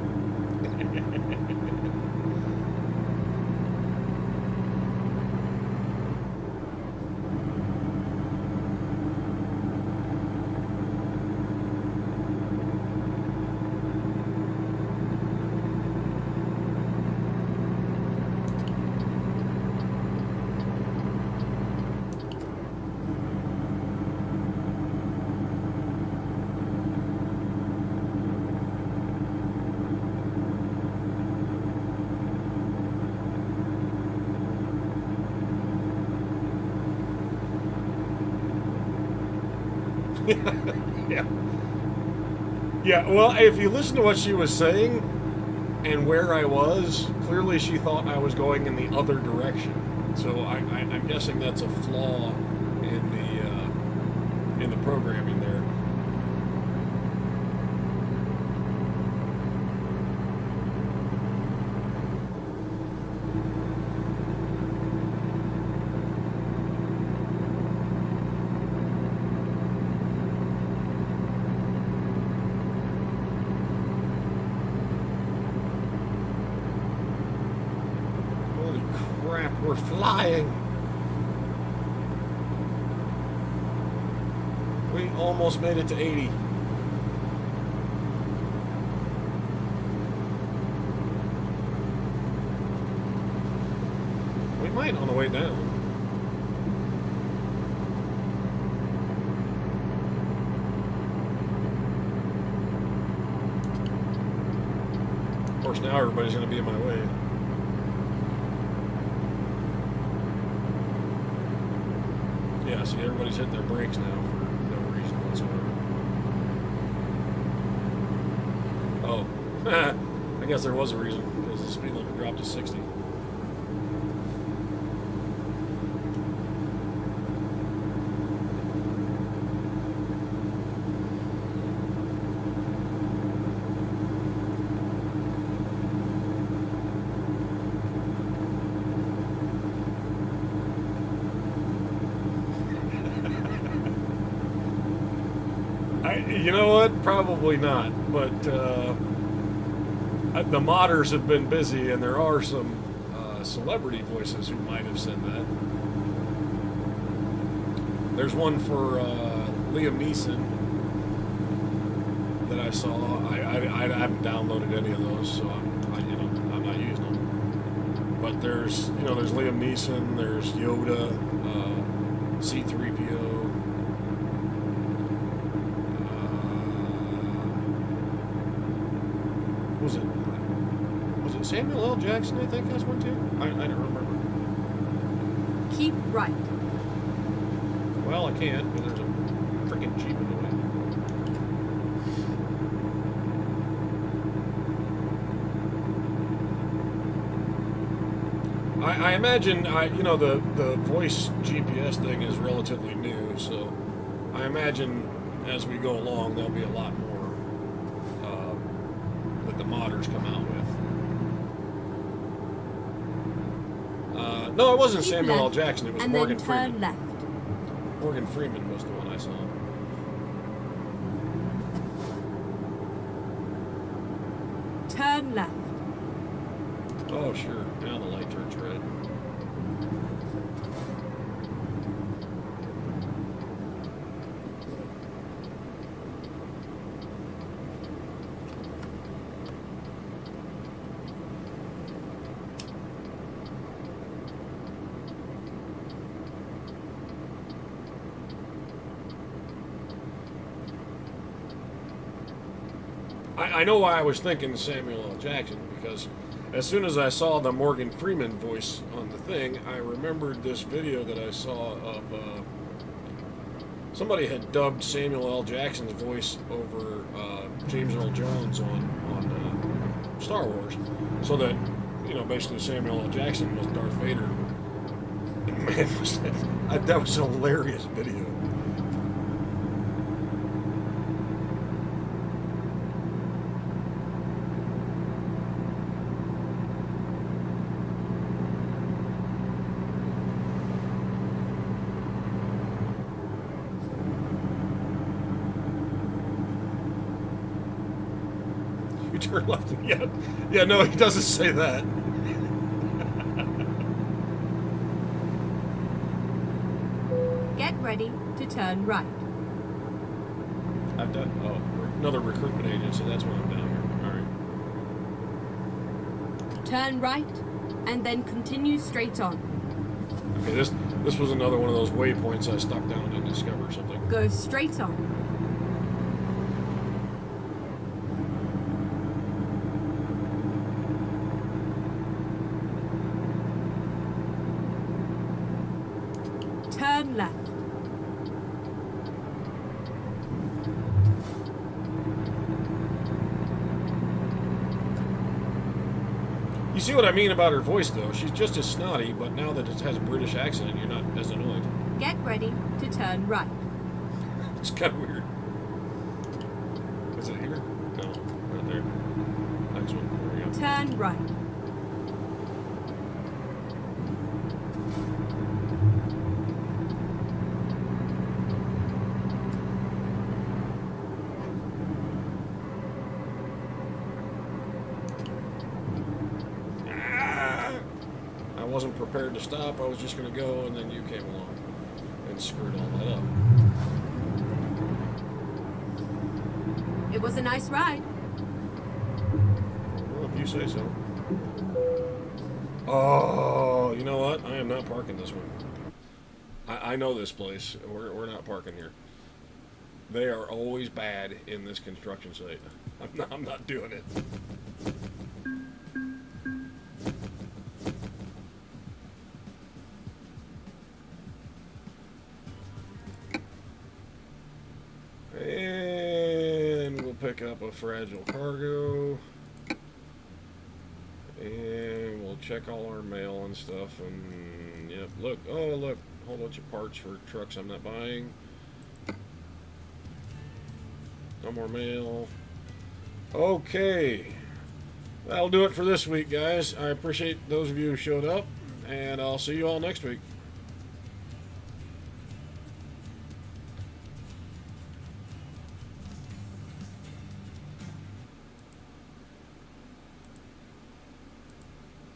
Yeah. Yeah, well, if you listen to what she was saying and where I was, clearly she thought I was going in the other direction. So I'm guessing that's a flaw in the programming there. Crap, we're flying. We almost made it to 80. fine on the way down. Of course, now everybody's going to be in my way. Yeah, see, everybody's hitting their brakes now for no reason whatsoever. Oh, I guess there was a reason, because the speed limit dropped to 60. You know what? Probably not. But the modders have been busy, and there are some celebrity voices who might have said that. There's one for Liam Neeson that I saw. I haven't downloaded any of those, so I'm not using them. But there's Liam Neeson, there's Yoda, C-3PO. Was it Samuel L. Jackson, I think, has one too? I don't remember. Keep right. Well, I can't, because there's a freaking Jeep in the way. I imagine, the voice GPS thing is relatively new, so I imagine as we go along, there'll be a lot more that the modders come out with. No, it wasn't Keep Samuel L. left, Jackson. It was and Morgan then turn Freeman. left. Morgan Freeman was the one I saw. Turn left. Oh, sure. Now the light turns red. I know why I was thinking Samuel L. Jackson, because as soon as I saw the Morgan Freeman voice on the thing, I remembered this video that I saw of somebody had dubbed Samuel L. Jackson's voice over James Earl Jones on Star Wars, so that basically Samuel L. Jackson was Darth Vader. And man, that was a hilarious video. Turn left. Yeah, no, he doesn't say that. Get ready to turn right. I've done another recruitment agency. That's why I'm down here. All right. Turn right, and then continue straight on. Okay, this was another one of those waypoints I stuck down to discover something. Go straight on. Turn left. You see what I mean about her voice, though? She's just as snotty, but now that it has a British accent, you're not as annoyed. Get ready to turn right. It's kind of weird. Is it here? No, right there. Next one. There we go. Turn right. I wasn't prepared to stop. I was just going to go, and then you came along and screwed all that up. It was a nice ride. Well, if you say so. Oh, Oh, you know what? I am not parking this one. I know this place. We're not parking here. They are always bad in this construction site. I'm not doing it. And we'll pick up a fragile cargo. And we'll check all our mail and stuff. And yep, look. Oh, look. A whole bunch of parts for trucks I'm not buying. No more mail. Okay. That'll do it for this week, guys. I appreciate those of you who showed up. And I'll see you all next week.